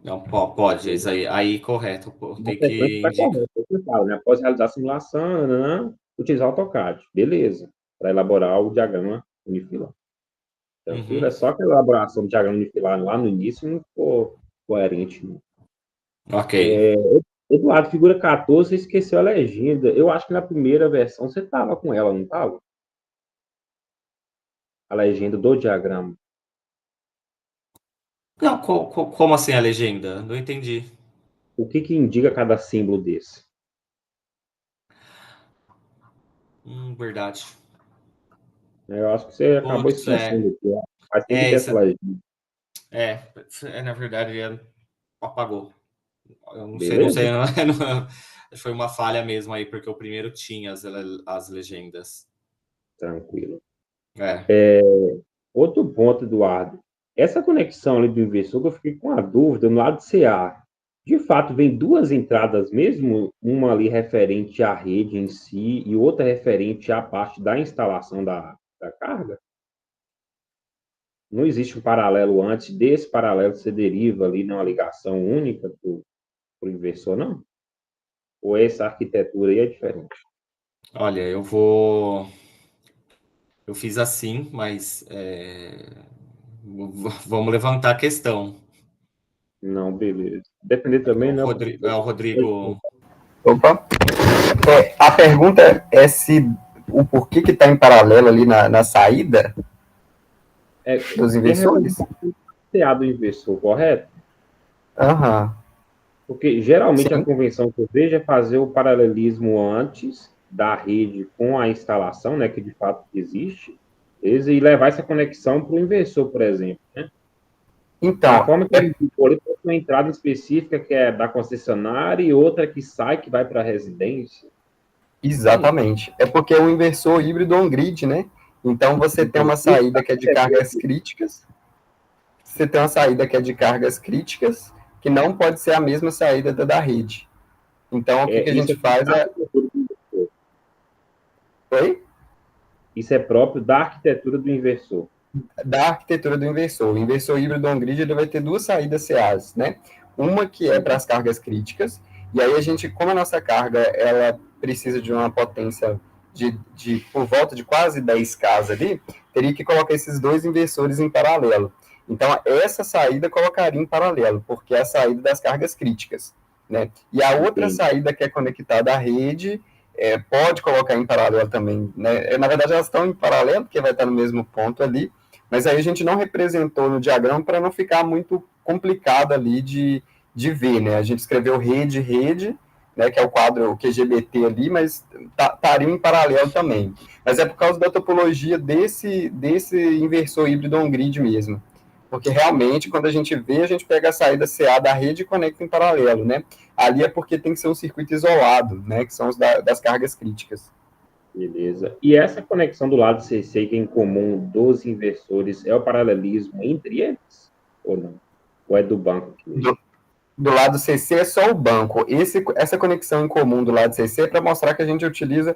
não pode, isso aí correto.
Na
Tem
sequência
que
está
indicar.
correto. Você fala, né? Após realizar a simulação, nanã, utilizar o AutoCAD. Beleza. Para elaborar o diagrama unifilar. Tranquilo? É
Uhum.
só que a elaboração do diagrama unifilar lá no início não ficou coerente, não.
Ok.
Eduardo, figura 14, você esqueceu a legenda. Eu acho que na primeira versão você estava com ela, não estava? A legenda do diagrama.
Não, como assim a legenda? Não entendi.
O que que indica cada símbolo desse?
Verdade.
Eu acho que você acabou
Putz,
esquecendo aqui, ó. Mas tem que
é,
ter essa
essa,
legenda.
na verdade, apagou. Eu não
Beleza?
sei, foi uma falha mesmo aí, porque o primeiro tinha as legendas.
Tranquilo.
É.
Outro ponto, Eduardo. Essa conexão ali do inversor, que eu fiquei com a dúvida, no lado CA, de fato, vem duas entradas mesmo, uma ali referente à rede em si e outra referente à parte da instalação da carga? Não existe um paralelo antes desse paralelo se deriva ali numa ligação única para o inversor, não? Ou essa arquitetura aí é diferente?
Olha, eu fiz assim, mas vamos levantar a questão.
Não, beleza. Depender também, né?
O Rodrigo.
Opa. A pergunta é se o porquê que está em paralelo ali na saída dos
Tem a
inversores?
representação CA do inversor, correto?
Aham,
Porque geralmente a
sim,
convenção que eu vejo é fazer o paralelismo antes da rede com a instalação, né, que de fato existe, e levar essa conexão para o inversor, por exemplo, né? Da
então,
forma que ele ficou, ele tem uma entrada específica que é da concessionária e outra que sai, que vai para a residência. Sim.
exatamente. É porque é um inversor híbrido on-grid, né? Então você tem
Então,
uma saída que é de cargas críticas, você tem uma saída que é de cargas críticas, que não pode ser a mesma saída da rede. Então o que a
isso
gente
é
faz
da
é.
arquitetura do inversor.
Oi?
Isso é próprio da arquitetura do inversor.
Da arquitetura do inversor. O inversor híbrido on-grid ele vai ter duas saídas CAs, né? Uma que é para as cargas críticas, e aí a gente, como a nossa carga ela precisa de uma potência de por volta de quase 10K ali, teria que colocar esses dois inversores em paralelo. Então, essa saída colocaria em paralelo, porque é a saída das cargas críticas. Né? E a outra
Entende?
saída que é conectada à rede pode colocar em paralelo também. Né? Na verdade, elas estão em paralelo, porque vai estar no mesmo ponto ali, mas aí a gente não representou no diagrama para não ficar muito complicado ali de ver, né? A gente escreveu rede, né, que é o quadro QGBT ali, mas estaria em paralelo também. Mas é por causa da topologia desse inversor híbrido on-grid mesmo. Porque realmente, quando a gente vê, a gente pega a saída CA da rede e conecta em paralelo, né? Ali é porque tem que ser um circuito isolado, né? Que são os das cargas críticas.
Beleza. E essa conexão do lado CC que é em comum dos inversores é o paralelismo entre eles? Ou não? Ou é do banco aqui mesmo?
Do lado CC é só o banco. Essa conexão em comum do lado CC é para mostrar que a gente utiliza,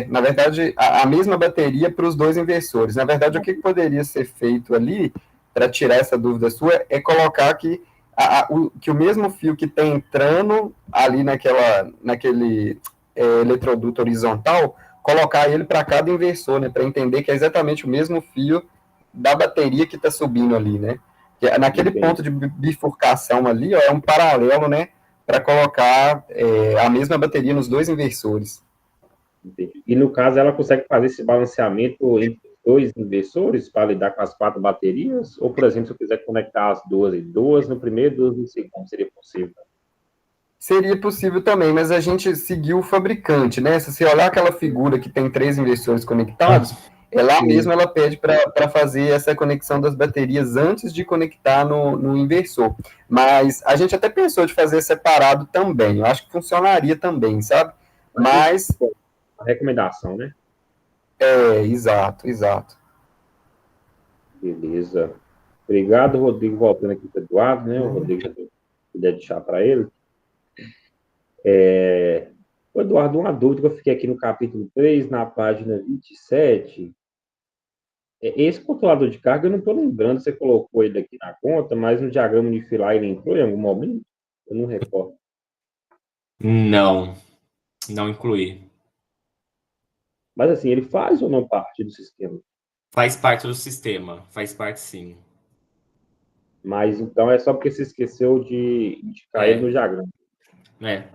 na verdade, a mesma bateria para os dois inversores. Na verdade, o que poderia ser feito ali, para tirar essa dúvida sua, é colocar que, que o mesmo fio que está entrando ali naquele eletroduto horizontal, colocar ele para cada inversor, né, para entender que é exatamente o mesmo fio da bateria que está subindo ali, né? Naquele
Entendi,
ponto de bifurcação ali, ó, é um paralelo, né, para colocar a mesma bateria nos dois inversores.
entendi. E no caso, ela consegue fazer esse balanceamento entre dois inversores para lidar com as 4 baterias? Ou, por exemplo, se eu quiser conectar as duas no primeiro e duas no segundo, seria possível?
Seria possível também, mas a gente seguiu o fabricante, né? Se você olhar aquela figura que tem 3 inversores conectados, lá
Sim,
mesmo ela pede para fazer essa conexão das baterias antes de conectar no inversor. Mas a gente até pensou de fazer separado também. Eu acho que funcionaria também, sabe? Mas,
a recomendação, né?
exato, exato.
Beleza. Obrigado, Rodrigo, voltando aqui para o Eduardo, né? O Rodrigo já puder deixar para ele. O Eduardo, uma dúvida que eu fiquei aqui no capítulo 3, na página 27. Esse controlador de carga, eu não estou lembrando, você colocou ele aqui na conta, mas no diagrama de filar ele entrou em algum momento? Eu não recordo.
Não, não incluí.
Mas assim, ele faz ou não parte do sistema?
Faz parte do sistema, faz parte sim.
Mas então é só porque você esqueceu de indicar ele no diagrama.
É.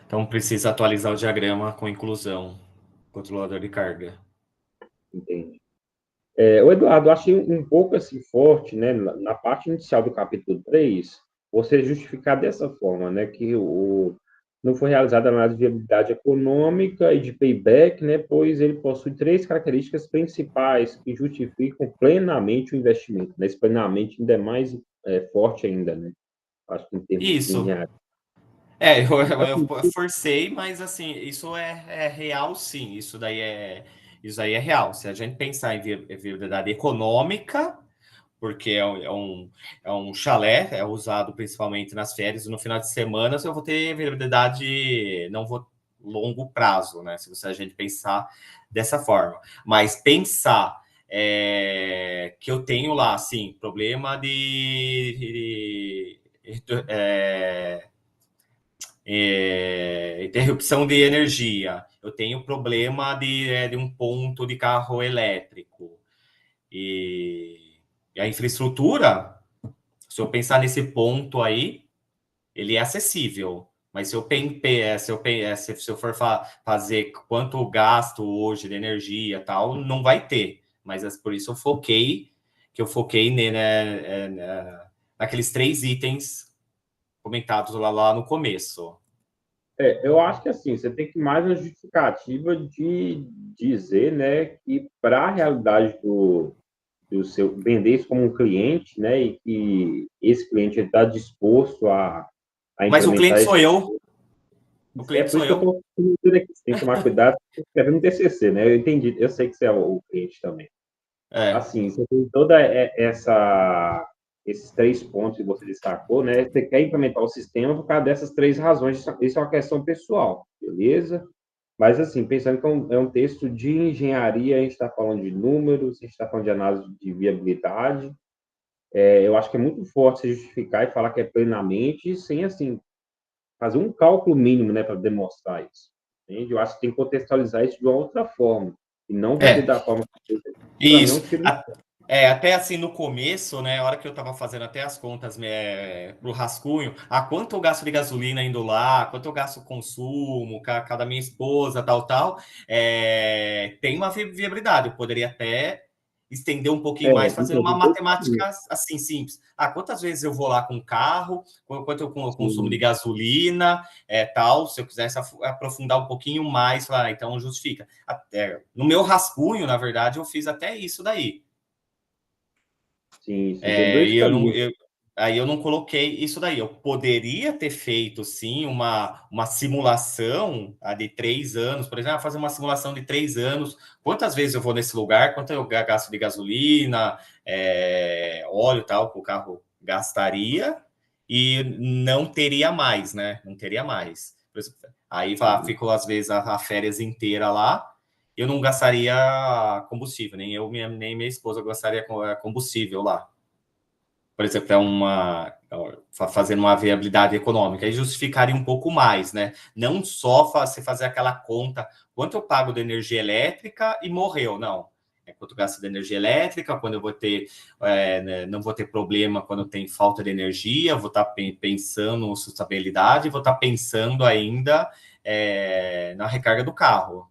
Então precisa atualizar o diagrama com inclusão, controlador de carga.
Entendi. O Eduardo, eu achei um pouco assim forte, né, na parte inicial do capítulo 3, você justificar dessa forma, né, que não foi realizada análise de viabilidade econômica e de payback, né, pois ele possui três características principais que justificam plenamente o investimento. Né, esse plenamente ainda é mais forte ainda, né, acho que em termos de
Isso.
engenharia.
Eu forcei, mas assim, isso é real, sim. Isso aí é real. Se a gente pensar em viabilidade econômica, porque é um chalé, é usado principalmente nas férias e no final de semana, se eu vou ter viabilidade, não vou longo prazo, né? Se a gente pensar dessa forma. Mas pensar que eu tenho lá, assim, problema interrupção de energia. Eu tenho problema de um ponto de carro elétrico. E a infraestrutura, se eu pensar nesse ponto aí, ele é acessível. Mas se eu for fazer quanto gasto hoje de energia tal, não vai ter. Mas por isso eu foquei naqueles três itens comentados lá no começo.
Eu acho que assim, você tem que mais uma justificativa de dizer, né, que para a realidade do seu vender isso como um cliente, né, e que esse cliente está disposto a
Mas o cliente
implementar
sou
esse.
eu. O
É
cliente
por
sou
isso que eu
eu.
estou dizendo aqui, você tem que tomar cuidado escrevendo no TCC, né? Eu entendi, eu sei que você é o cliente também.
É.
Assim, você tem toda esses três pontos que você destacou, né? Você quer implementar o sistema por causa dessas três razões. Isso é uma questão pessoal, beleza? Mas, assim, pensando que é um texto de engenharia, a gente está falando de números, a gente está falando de análise de viabilidade. Eu acho que é muito forte se justificar e falar que é plenamente, sem, assim, fazer um cálculo mínimo, né, para demonstrar isso. Entende? Eu acho que tem que contextualizar isso de uma outra forma, e não vender
É.
da forma que para mim é um
Isso.
tiro.
Até assim no começo, né? A hora que eu tava fazendo até as contas pro rascunho, quanto eu gasto de gasolina indo lá, quanto eu gasto consumo, cada minha esposa, tal, tem uma viabilidade. Eu poderia até estender um pouquinho mais, fazendo uma matemática assim simples. Quantas vezes eu vou lá com o carro, quanto eu consumo de gasolina, tal. Se eu quisesse aprofundar um pouquinho mais, então justifica. No meu rascunho, na verdade, eu fiz até isso daí.
Sim, sim, tem dois caminhos.
Aí eu não coloquei isso daí. Eu poderia ter feito, sim, uma simulação de 3 anos, por exemplo, fazer uma simulação de 3 anos. Quantas vezes eu vou nesse lugar, quanto eu gasto de gasolina, óleo e tal, que o carro gastaria, e não teria mais, né? Não teria mais. Aí ficou, às vezes, a férias inteira lá, eu não gastaria combustível, nem eu, nem minha esposa gastaria combustível lá. Por exemplo, fazendo uma viabilidade econômica, e justificaria um pouco mais, né? Não só você fazer aquela conta, quanto eu pago de energia elétrica e morreu, não. Quanto eu gasto de energia elétrica, quando eu vou ter, né, não vou ter problema quando tem falta de energia, vou estar pensando em sustentabilidade, vou estar pensando ainda na recarga do carro.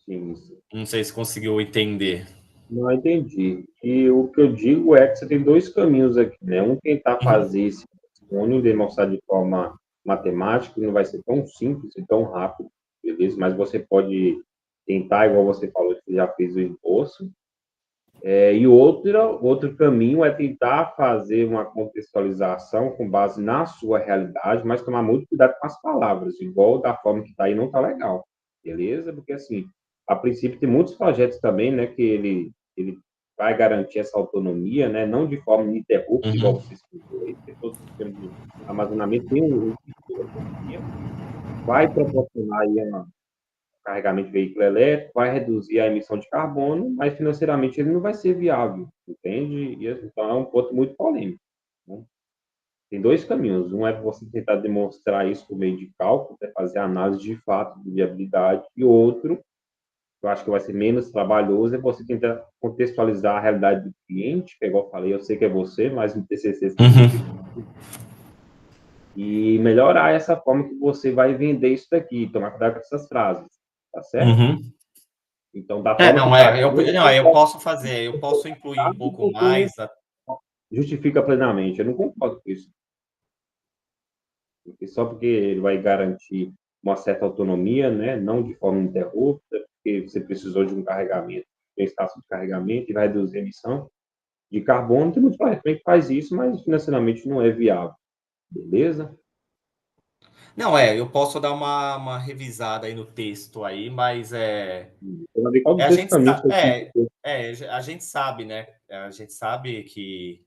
Sim, sim.
Não sei se conseguiu entender.
Não entendi. E o que eu digo é que você tem dois caminhos aqui, né? Um, tentar
Uhum.
fazer esse rascunho, demonstrar de forma matemática, não vai ser tão simples e tão rápido, beleza? Mas você pode tentar, igual você falou, que você já fez o esboço. E outro caminho é tentar fazer uma contextualização com base na sua realidade, mas tomar muito cuidado com as palavras, igual da forma que está aí não está legal, beleza? Porque, assim, a princípio tem muitos projetos também, né, que ele vai garantir essa autonomia, né? Não de forma ininterrupta, igual você explicou aí, porque todo sistema de armazenamento tem um tipo de autonomia, vai proporcionar aí carregamento de veículo elétrico, vai reduzir a emissão de carbono, mas financeiramente ele não vai ser viável, entende? E, então é um ponto muito polêmico, né? Tem dois caminhos. Um é você tentar demonstrar isso por meio de cálculo, é fazer análise de fato de viabilidade, e outro, eu acho que vai ser menos trabalhoso, é você tentar contextualizar a realidade do cliente, que é igual eu falei, eu sei que é você, mas no TCC e melhorar essa forma que você vai vender isso daqui, tomar cuidado com essas frases, tá certo? Então, da forma
Não,
que está,
eu posso fazer, eu posso incluir um pouco mais.
Justifica plenamente. Eu não concordo com isso. Porque só porque ele vai garantir uma certa autonomia, né, não de forma ininterrupta, porque você precisou de um carregamento, de uma estação de carregamento e vai reduzir a emissão de carbono, tem muito planeta que faz isso, mas financeiramente não é viável. Beleza?
Não, eu posso dar uma revisada aí no texto aí, mas
Eu vou ver qual dos
a
dois
gente
caminhos que
a gente sabe, né? A gente sabe que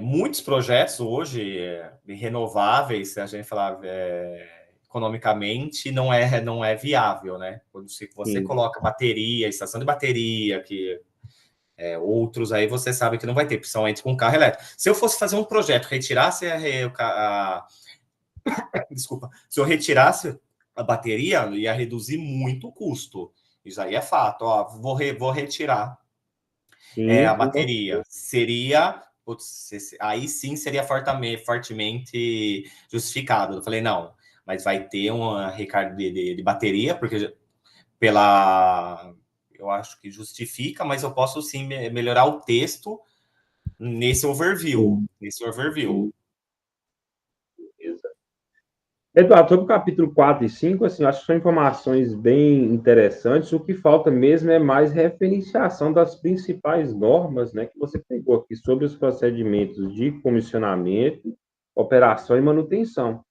muitos projetos hoje renováveis, se a gente falar economicamente, não é viável, né? Quando você
Sim.
coloca bateria, estação de bateria, que outros aí você sabe que não vai ter, principalmente com carro elétrico. Se eu fosse fazer um projeto, retirasse desculpa, se eu retirasse a bateria, ia reduzir muito o custo. Isso aí é fato. Ó, vou retirar
Sim,
a
sim,
bateria. Seria. Putz, aí sim seria fortemente justificado. Eu falei, não, mas vai ter uma recarga de bateria, porque eu acho que justifica, mas eu posso sim melhorar o texto nesse overview.
sim,
Nesse overview.
sim. Eduardo, sobre o capítulo 4 e 5, assim, eu acho que são informações bem interessantes. O que falta mesmo é mais referenciação das principais normas, né, que você pegou aqui sobre os procedimentos de comissionamento, operação e manutenção,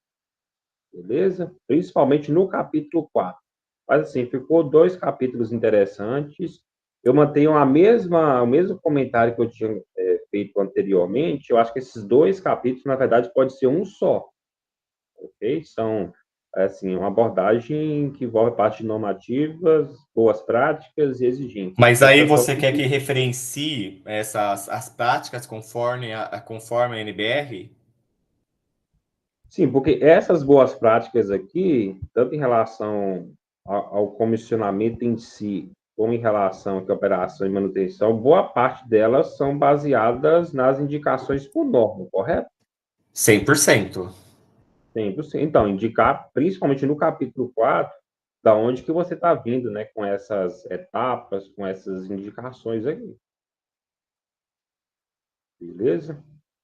beleza? Principalmente no capítulo 4. Mas, assim, ficou dois capítulos interessantes. Eu mantenho o mesmo comentário que eu tinha feito anteriormente. Eu acho que esses dois capítulos, na verdade, pode ser um só, ok? São, assim, uma abordagem que envolve parte de normativas, boas práticas e exigências.
Mas
Pode
aí
ser só...
você quer que referencie as práticas conforme a NBR?
Sim, porque essas boas práticas aqui, tanto em relação ao comissionamento em si, como em relação à operação e manutenção, boa parte delas são baseadas nas indicações por norma, correto?
100%.
100%. Então, indicar, principalmente no capítulo 4, da onde que você está vindo, né, com essas etapas, com essas indicações aqui. Beleza?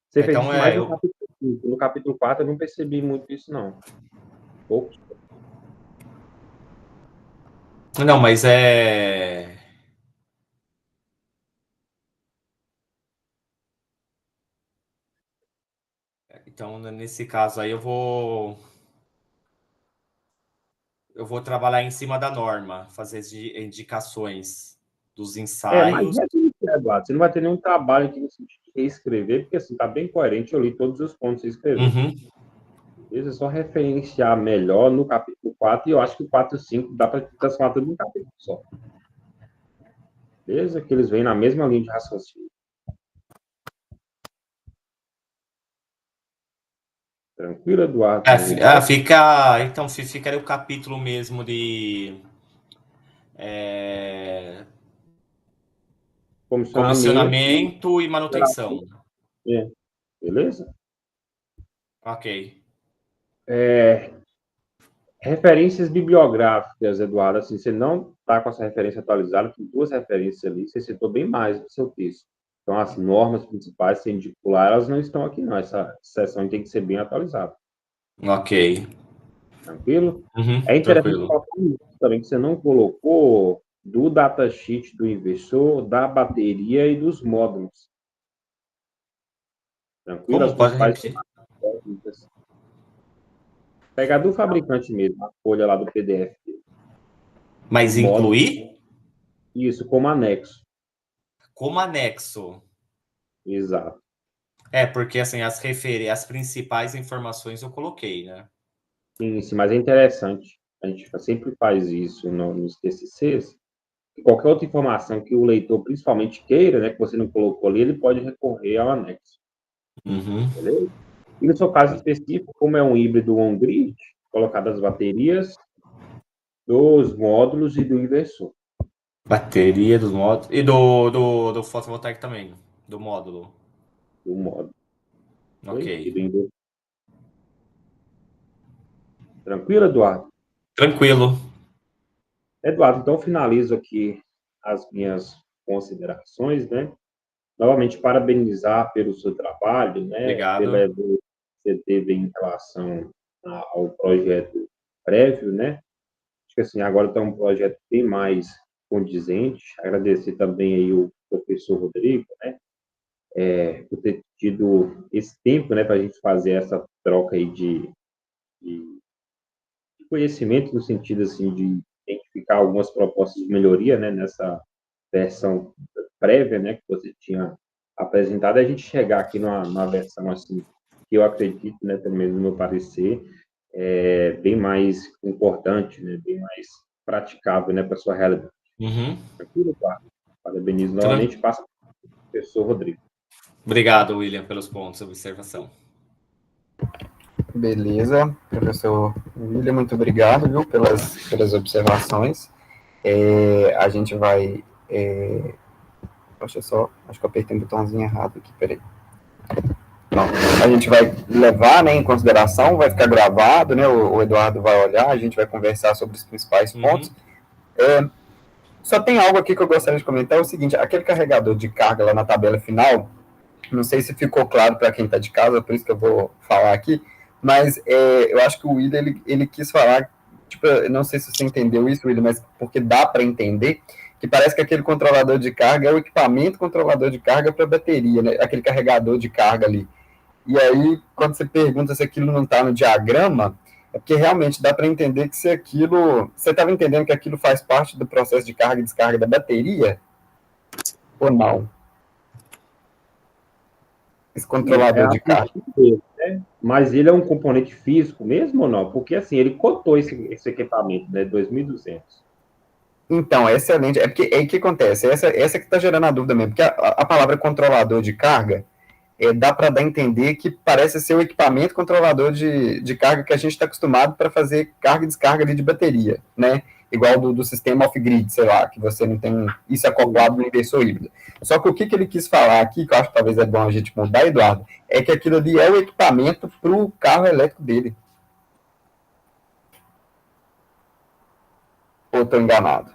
Você fez
Então,
isso mais no capítulo 5. No capítulo 4 eu não percebi muito isso, não. Poucos.
não, mas então, nesse caso aí, eu vou trabalhar em cima da norma, fazer as indicações dos
Mas
ensaios.
é tudo que é, Eduardo. Você não vai ter nenhum trabalho aqui no sentido de reescrever, porque assim, está bem coerente, eu li todos os pontos que você escreveu.
Uhum.
Beleza? É só referenciar melhor no capítulo 4, e eu acho que o 4 e 5 dá para transformar tudo num capítulo só. Beleza? Que eles vêm na mesma linha de raciocínio. Tranquilo, Eduardo?
Fica ali o capítulo mesmo de
Comissionamento,
comissionamento e manutenção.
beleza?
Ok.
Referências bibliográficas, Eduardo, assim, você não está com essa referência atualizada, tem duas referências ali, você citou bem mais no seu texto. Então, as normas principais, sem indicar, elas não estão aqui, não. Essa seção tem que ser bem atualizada.
Ok.
Tranquilo?
Uhum,
É interessante
tranquilo.
colocar isso também, que você não colocou do datasheet do investidor, da bateria e dos módulos. Tranquilo? As
Como? Pode
principais
repetir?
técnicas. Pegar do fabricante mesmo, a folha lá do PDF. O
Mas
módulo,
incluir?
isso, como anexo.
como anexo.
Exato.
Porque assim, as principais informações eu coloquei, né?
Sim, mas é interessante. A gente sempre faz isso nos TCCs. Qualquer outra informação que o leitor principalmente queira, né, que você não colocou ali, ele pode recorrer ao anexo.
Uhum.
Beleza? E no seu caso específico, como é um híbrido on-grid, colocar as baterias, dos módulos e do inversor.
Bateria dos módulos. E do fotovoltaico também. Do módulo.
Do módulo.
Ok.
E do inversor. Tranquilo, Eduardo?
Tranquilo.
Eduardo, então finalizo aqui as minhas considerações, né? Novamente, parabenizar pelo seu trabalho, né? Pela
Obrigado.
evolução que você teve em relação ao projeto prévio, né? Acho que assim, agora está um projeto bem mais condizente. Agradecer também aí o professor Rodrigo, né? Por ter tido esse tempo, né, para a gente fazer essa troca aí de conhecimento no sentido assim de identificar algumas propostas de melhoria, né, nessa versão prévia, né, que você tinha apresentado, a gente chegar aqui numa versão assim que eu acredito, né, pelo menos no meu parecer, bem mais importante, né, bem mais praticável, né, para sua realidade.
Uhum.
Tranquilo, Eduardo? Parabenizo
Tran-
novamente, passa para o professor Rodrigo.
Obrigado, William, pelos pontos de observação.
Beleza, professor William, muito obrigado, viu, pelas observações. A gente vai... acho que eu apertei um botãozinho errado aqui, peraí. Não, a gente vai levar, né, em consideração, vai ficar gravado, né, o Eduardo vai olhar, a gente vai conversar sobre os principais pontos. Só tem algo aqui que eu gostaria de comentar, é o seguinte, aquele carregador de carga lá na tabela final, não sei se ficou claro para quem está de casa, por isso que eu vou falar aqui, mas eu acho que o William, ele quis falar, tipo, eu não sei se você entendeu isso, William, mas porque dá para entender, que parece que aquele controlador de carga é o equipamento controlador de carga para a bateria, né? Aquele carregador de carga ali. E aí, quando você pergunta se aquilo não está no diagrama, é porque realmente dá para entender que se aquilo... Você estava entendendo que aquilo faz parte do processo de carga e descarga da bateria? Ou não? Esse controlador de carga.
Né? Mas ele é um componente físico mesmo ou não? Porque assim, ele cotou esse equipamento, né? 2.200.
Então, é excelente. É porque o que acontece? Essa que está gerando a dúvida mesmo. Porque a palavra controlador de carga dá para dar a entender que parece ser o equipamento controlador de carga que a gente está acostumado para fazer carga e descarga ali de bateria, né? Igual do sistema off-grid, sei lá, que você não tem isso acoplado no inversor híbrido. Só que o que ele quis falar aqui, que eu acho que talvez é bom a gente mudar, Eduardo, é que aquilo ali é o equipamento para o carro elétrico dele. Ou estou enganado?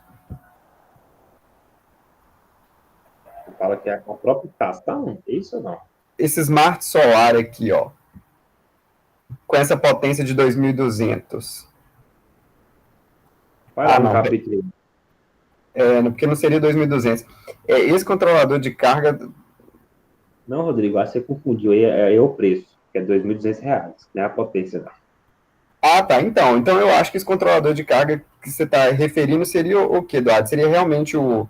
Você fala que é a própria estação, é isso ou não?
Esse Smart Solar aqui, ó, com essa potência de 2.200.
Vai lá no
Não,
capítulo.
porque não seria 2.200. Esse controlador de carga...
Não, Rodrigo, acho que você confundiu. É o preço, que é R$ 2.200, né? A potência lá.
Ah, tá. Então eu acho que esse controlador de carga que você está referindo seria o quê, Eduardo? Seria realmente o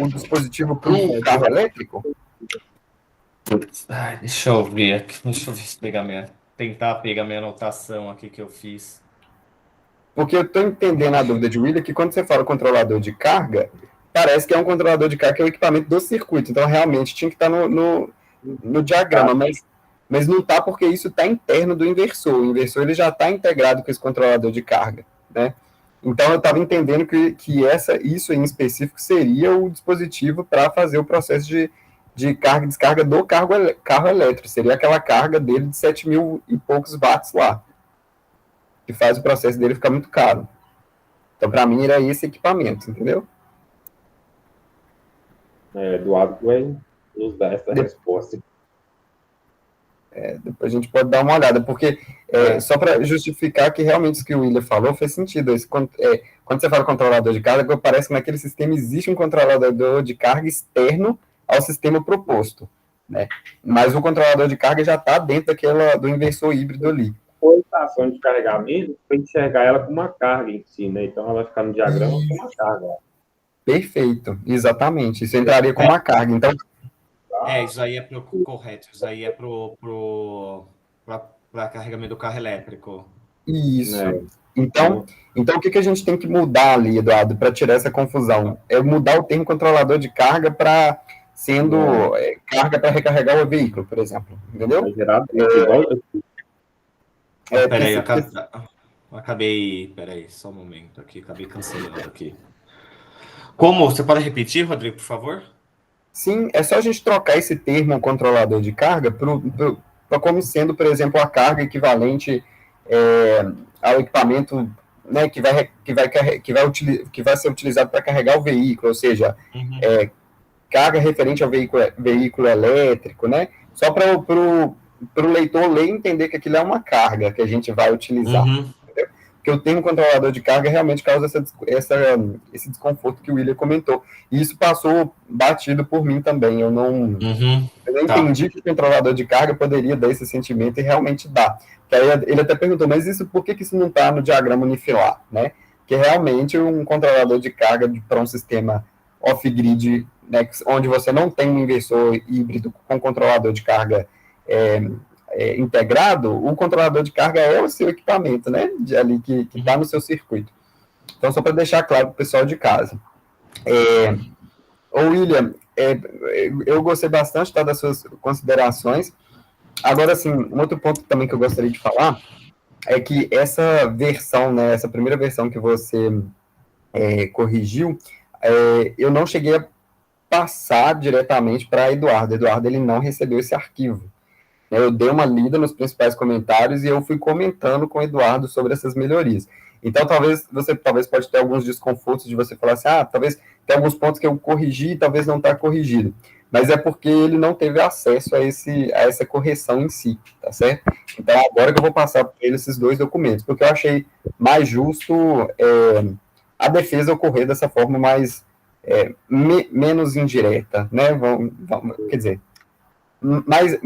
dispositivo para o carro elétrico?
Ai, deixa eu ver aqui. Deixa eu ver se tentar pegar minha anotação aqui que eu fiz.
Porque eu estou entendendo a dúvida de William que quando você fala controlador de carga, parece que é um controlador de carga que é o equipamento do circuito. Então, realmente, tinha que estar no diagrama, mas não está porque isso está interno do inversor. O inversor ele já está integrado com esse controlador de carga, né? Então, eu estava entendendo que isso em específico seria o dispositivo para fazer o processo de carga e descarga do carro elétrico. Seria aquela carga dele de 7.000 e poucos watts lá, que faz o processo dele ficar muito caro. Então, para mim, era esse equipamento, entendeu?
Eduardo vai nos dar essa resposta.
Depois a gente pode dar uma olhada, porque só para justificar que realmente isso que o William falou fez sentido. Quando você fala controlador de carga, parece que naquele sistema existe um controlador de carga externo ao sistema proposto, né? Mas o controlador de carga já está dentro do inversor híbrido ali.
A estação de carregamento, para enxergar ela com uma carga em si, né? Então ela vai ficar no diagrama com uma carga.
Perfeito, exatamente. Isso entraria como uma carga. Então,
Isso aí é correto. Isso aí é para carregamento do carro elétrico.
isso.
Né?
Então, o que a gente tem que mudar ali, Eduardo, para tirar essa confusão? É mudar o termo controlador de carga para sendo carga para recarregar o veículo, por exemplo. Entendeu?
Peraí, acabei. Peraí, só um momento aqui, acabei cancelando aqui. Como? Você pode repetir, Rodrigo, por favor?
Sim, é só a gente trocar esse termo controlador de carga para como sendo, por exemplo, a carga equivalente ao equipamento, né, que vai ser utilizado para carregar o veículo, ou seja, carga referente ao veículo elétrico, né? Só para o leitor ler e entender que aquilo é uma carga que a gente vai utilizar. Porque o termo controlador de carga realmente causa esse desconforto que o William comentou. E isso passou batido por mim também. Eu não entendi que o controlador de carga poderia dar esse sentimento e realmente dá. Que aí ele até perguntou, mas por que isso não está no diagrama unifilar? Né? Que realmente um controlador de carga para um sistema off-grid, né, onde você não tem um inversor híbrido com controlador de carga integrado, o controlador de carga é o seu equipamento, né? Ali que está no seu circuito. Então, só para deixar claro para o pessoal de casa. William, eu gostei bastante, tá, das suas considerações. Agora, assim, um outro ponto também que eu gostaria de falar é que essa versão, né, essa primeira versão que você corrigiu, eu não cheguei a passar diretamente para Eduardo. Eduardo, ele não recebeu esse arquivo. Eu dei uma lida nos principais comentários e eu fui comentando com o Eduardo sobre essas melhorias. Então, você pode ter alguns desconfortos de você falar assim, talvez tem alguns pontos que eu corrigi e talvez não está corrigido. Mas é porque ele não teve acesso a essa correção em si, tá certo? Então, agora que eu vou passar para ele esses dois documentos, porque eu achei mais justo a defesa ocorrer dessa forma mais menos indireta, né? Quer dizer, mais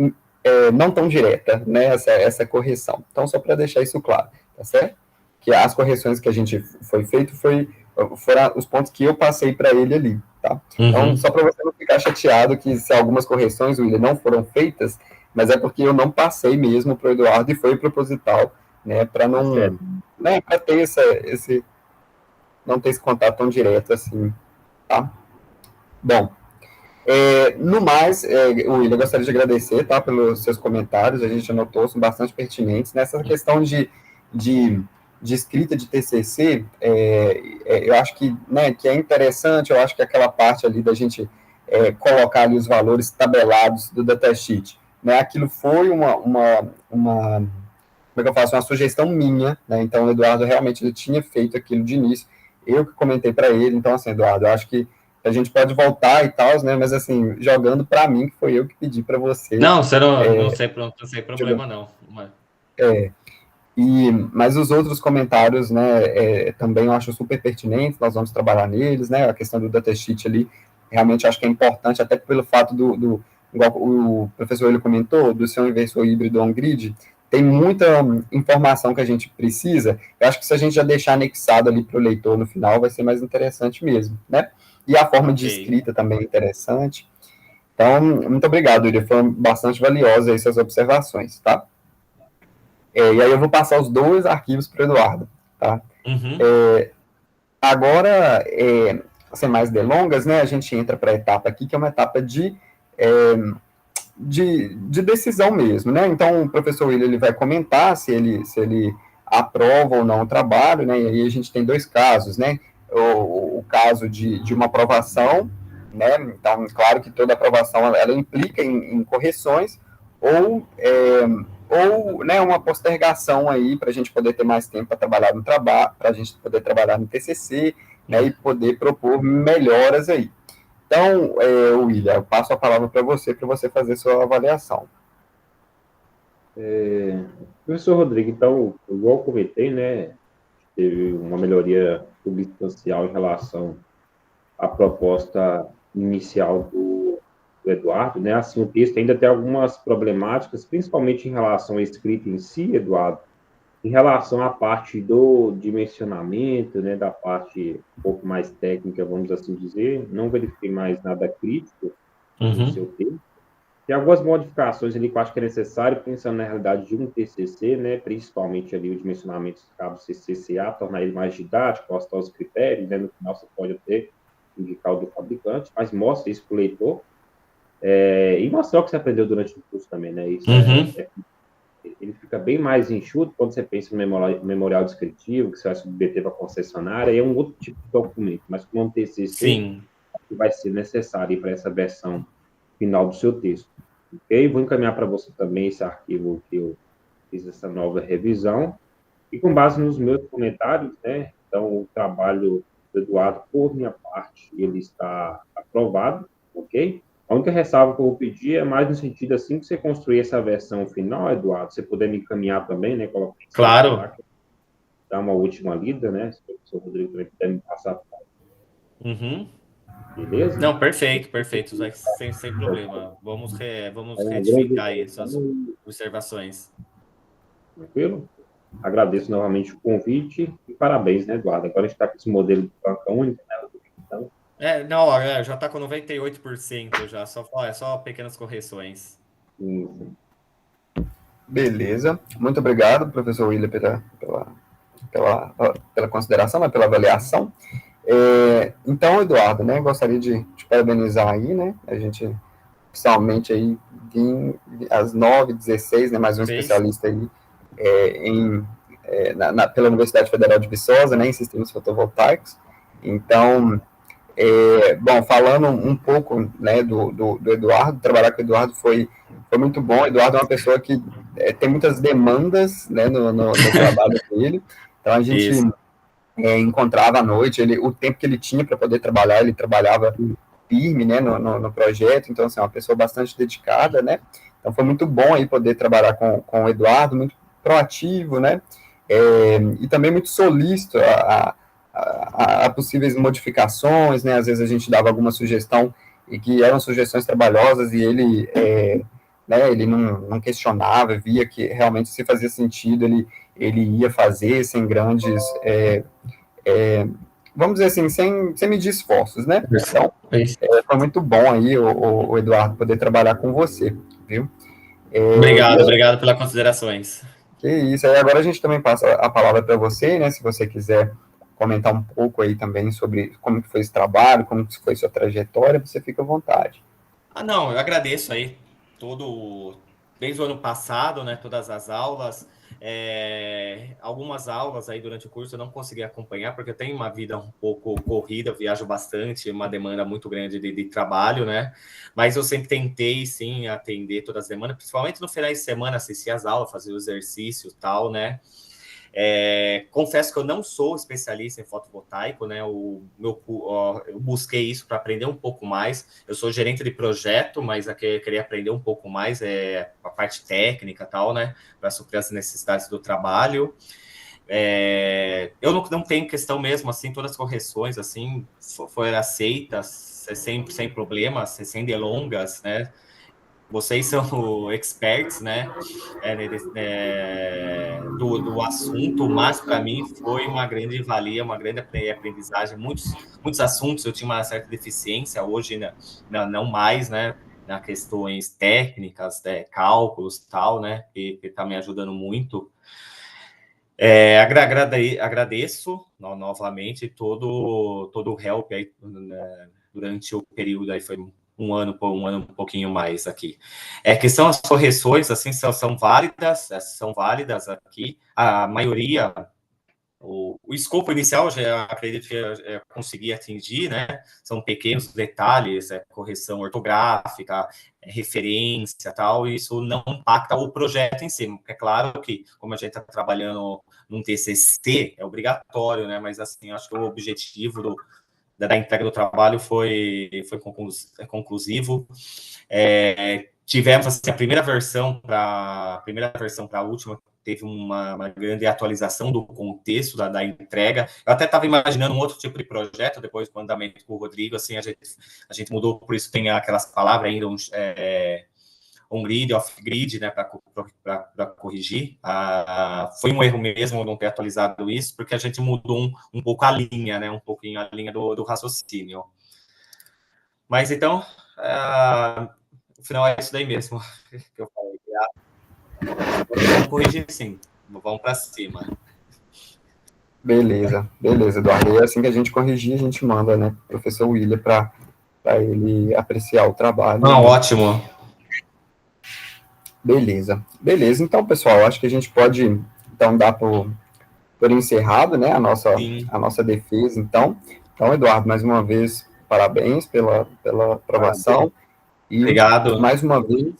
não tão direta, né, essa correção. Então, só para deixar isso claro, tá certo? Que as correções que a gente foi feito foram os pontos que eu passei para ele ali, tá? Então, só para você não ficar chateado que se algumas correções, William, não foram feitas, mas é porque eu não passei mesmo para o Eduardo e foi proposital, né, para não, né, para ter não ter esse contato tão direto assim, tá? Bom, no mais, William, eu gostaria de agradecer, tá, pelos seus comentários, a gente anotou, são bastante pertinentes. Nessa questão de escrita de TCC, eu acho que, né, que é interessante, eu acho que aquela parte ali da gente colocar ali os valores tabelados do datasheet, né, aquilo foi como é que eu faço, uma sugestão minha, né, então o Eduardo realmente ele tinha feito aquilo de início, eu que comentei para ele, então assim, Eduardo, eu acho que a gente pode voltar e tal, né? Mas assim, jogando para mim, que foi eu que pedi para você.
Não, você não sei problema, não.
Mas os outros comentários, né, também eu acho super pertinentes, nós vamos trabalhar neles, né? A questão do datasheet ali, realmente acho que é importante, até pelo fato igual o professor ele comentou, do seu inversor híbrido on-grid, tem muita informação que a gente precisa, eu acho que se a gente já deixar anexado ali para o leitor no final, vai ser mais interessante mesmo, né? E a forma de escrita também é interessante. Então, muito obrigado, William. Foram bastante valiosas essas observações, tá? E aí eu vou passar os dois arquivos para o Eduardo, tá? Agora, sem mais delongas, né, a gente entra para a etapa aqui, que é uma etapa de decisão mesmo, né? Então, o professor William ele vai comentar se ele aprova ou não o trabalho, né? E aí a gente tem dois casos, né? O caso de uma aprovação, né? Então, claro que toda aprovação ela implica em correções ou né, uma postergação aí para a gente poder ter mais tempo para trabalhar no trabalho, para a gente poder trabalhar no TCC, né? E poder propor melhoras aí. Então, William, eu passo a palavra para você fazer sua avaliação.
Professor Rodrigo, então, igual eu comentei, né? Teve uma melhoria substancial em relação à proposta inicial do Eduardo, né? Assim, o texto ainda tem algumas problemáticas, principalmente em relação à escrita em si, Eduardo, Em relação à parte do dimensionamento, né, da parte um pouco mais técnica, vamos assim dizer, não verifiquei mais nada crítico no seu
Uhum.
texto. Tem algumas modificações ali que eu acho que é necessário, pensando na realidade de um TCC, né, principalmente ali o dimensionamento dos cabos CCCA, tornar ele mais didático, mostrar os critérios, né, no final você pode até indicar o do fabricante, mas mostra isso para o leitor, e mostrar o que você aprendeu durante o curso também, né, isso
Uhum.
ele fica bem mais enxuto quando você pensa no memorial descritivo, que você vai submeter para a concessionária, e é um outro tipo de documento, mas como um TCC,
Sim.
que vai ser necessário para essa versão final do seu texto. Ok? Vou encaminhar para você também esse arquivo que eu fiz essa nova revisão, e com base nos meus comentários, né, então o trabalho do Eduardo, por minha parte, ele está aprovado, ok? A única ressalva que eu vou pedir é mais no sentido assim que você construir essa versão final, Eduardo, você puder me encaminhar também, né, colocar em CC lá,
Claro.
dar uma última lida, né, se o professor Rodrigo também puder me passar,
Uhum.
beleza?
Não, perfeito, perfeito, Zé, sem problema.
É
Vamos
uma grande
retificar aí suas
evolução,
observações.
tranquilo? Agradeço novamente o convite e parabéns, né, Eduardo? Agora a gente está com esse modelo de banca única, né? Então,
Não, já está com 98% já, é só pequenas correções.
sim,
Beleza. Muito obrigado, professor William, pela consideração, né, pela avaliação. Então, Eduardo, né, gostaria de te parabenizar aí, né, a gente oficialmente aí às 9h16, né, mais um
Fez?
especialista aí pela Universidade Federal de Viçosa, né, em sistemas fotovoltaicos. Então, bom, falando um pouco, né, do Eduardo, trabalhar com o Eduardo foi muito bom. O Eduardo é uma pessoa que tem muitas demandas, né, no trabalho dele, então a gente
Isso.
encontrava à noite, o tempo que ele tinha para poder trabalhar, ele trabalhava firme, né, no projeto, então, assim, é uma pessoa bastante dedicada, né, então foi muito bom aí poder trabalhar com o Eduardo, muito proativo, né, e também muito solícito a possíveis modificações, né, às vezes a gente dava alguma sugestão e que eram sugestões trabalhosas e ele, né, ele não questionava, via que realmente se fazia sentido, ele ia fazer sem grandes vamos dizer assim, sem medir esforços, né? Então, foi muito bom aí, o Eduardo, poder trabalhar com você, viu?
Obrigado, obrigado pelas considerações.
Que isso, aí agora a gente também passa a palavra para você, né? Se você quiser comentar um pouco aí também sobre como que foi esse trabalho, como que foi sua trajetória, você fica à vontade.
Não, eu agradeço aí desde o ano passado, né, todas as aulas, algumas aulas aí durante o curso eu não consegui acompanhar, porque eu tenho uma vida um pouco corrida, eu viajo bastante, uma demanda muito grande de trabalho, né, mas eu sempre tentei, sim, atender toda a semana, principalmente no final de semana, assistir as aulas, fazer o exercício e tal, né, confesso que eu não sou especialista em fotovoltaico, né? Eu busquei isso para aprender um pouco mais. Eu sou gerente de projeto, mas aqui queria aprender um pouco mais a parte técnica e tal, né? Para suprir as necessidades do trabalho. Eu não tenho questão mesmo, assim, todas as correções, assim, foram aceitas, sem problemas, sem delongas, né? Vocês são experts, né, do assunto, mas para mim foi uma grande valia, uma grande aprendizagem. Muitos assuntos eu tinha uma certa deficiência, hoje não mais, né, nas questões técnicas, cálculos e tal, né, que está me ajudando muito. Agradeço novamente todo o help aí, né, durante o período aí, foi um ano um pouquinho mais aqui. Que são as correções, assim, são válidas aqui. A maioria, o escopo inicial, eu já acredito que eu consegui atingir, né? São pequenos detalhes, correção ortográfica, referência, tal, e isso não impacta o projeto em si. É claro que, como a gente está trabalhando num TCC, é obrigatório, né? Mas, assim, acho que o objetivo da entrega do trabalho foi conclusivo. Tivemos assim, a primeira versão para a última, teve uma grande atualização do contexto da entrega. Eu até estava imaginando um outro tipo de projeto depois do andamento com o Rodrigo, assim, a gente mudou, por isso tem aquelas palavras ainda, on-grid, off-grid, né, para corrigir. Foi um erro mesmo não ter atualizado isso, porque a gente mudou um pouco a linha, né, um pouquinho a linha do raciocínio. Mas então, no final é isso daí mesmo que eu falei. Vamos corrigir sim, vamos para cima.
Beleza, Eduardo. E assim que a gente corrigir, a gente manda, né, pro professor William para ele apreciar o trabalho.
Não, ótimo.
Beleza. Então, pessoal, acho que a gente pode, então, dar por encerrado, né, a nossa defesa, então. Então, Eduardo, mais uma vez, parabéns pela aprovação. E,
obrigado.
Mais uma vez,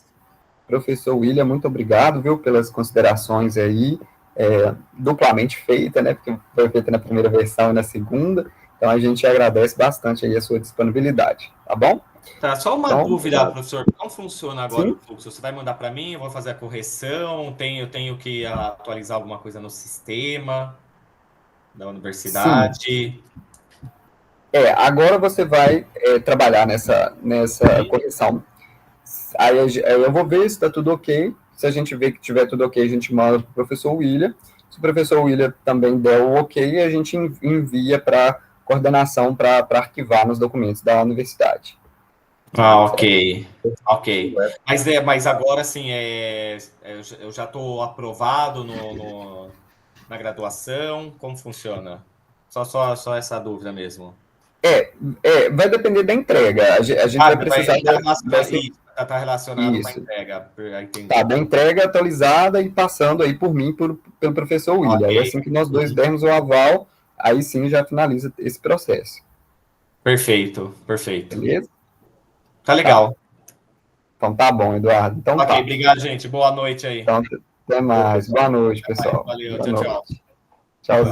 professor William, muito obrigado, viu, pelas considerações aí, duplamente feita, né, porque foi feita na primeira versão e na segunda. Então, a gente agradece bastante aí a sua disponibilidade, tá bom?
Tá, só uma dúvida, professor. Como funciona agora o fluxo? Você vai mandar para mim, eu vou fazer a correção, eu tenho que atualizar alguma coisa no sistema da universidade?
Agora você vai trabalhar nessa correção. Aí eu vou ver se está tudo ok. Se a gente ver que tiver tudo ok, a gente manda para o professor William. Se o professor William também der o ok, a gente envia para coordenação para arquivar nos documentos da universidade.
Ok. Mas agora, sim, eu já estou aprovado na graduação? Como funciona? Só essa dúvida mesmo.
Vai depender da entrega. A gente vai precisar
Está relacionado com a entrega.
Tá, da entrega atualizada e passando aí por mim, pelo professor William. Aí assim que nós dois dermos o aval, aí sim já finaliza esse processo.
Perfeito.
Beleza?
Tá legal.
Então tá bom, Eduardo. Então
ok, obrigado, gente. Boa noite aí.
Então, até mais. Boa noite, pessoal.
Valeu,
Boa
tchau.
Tchau.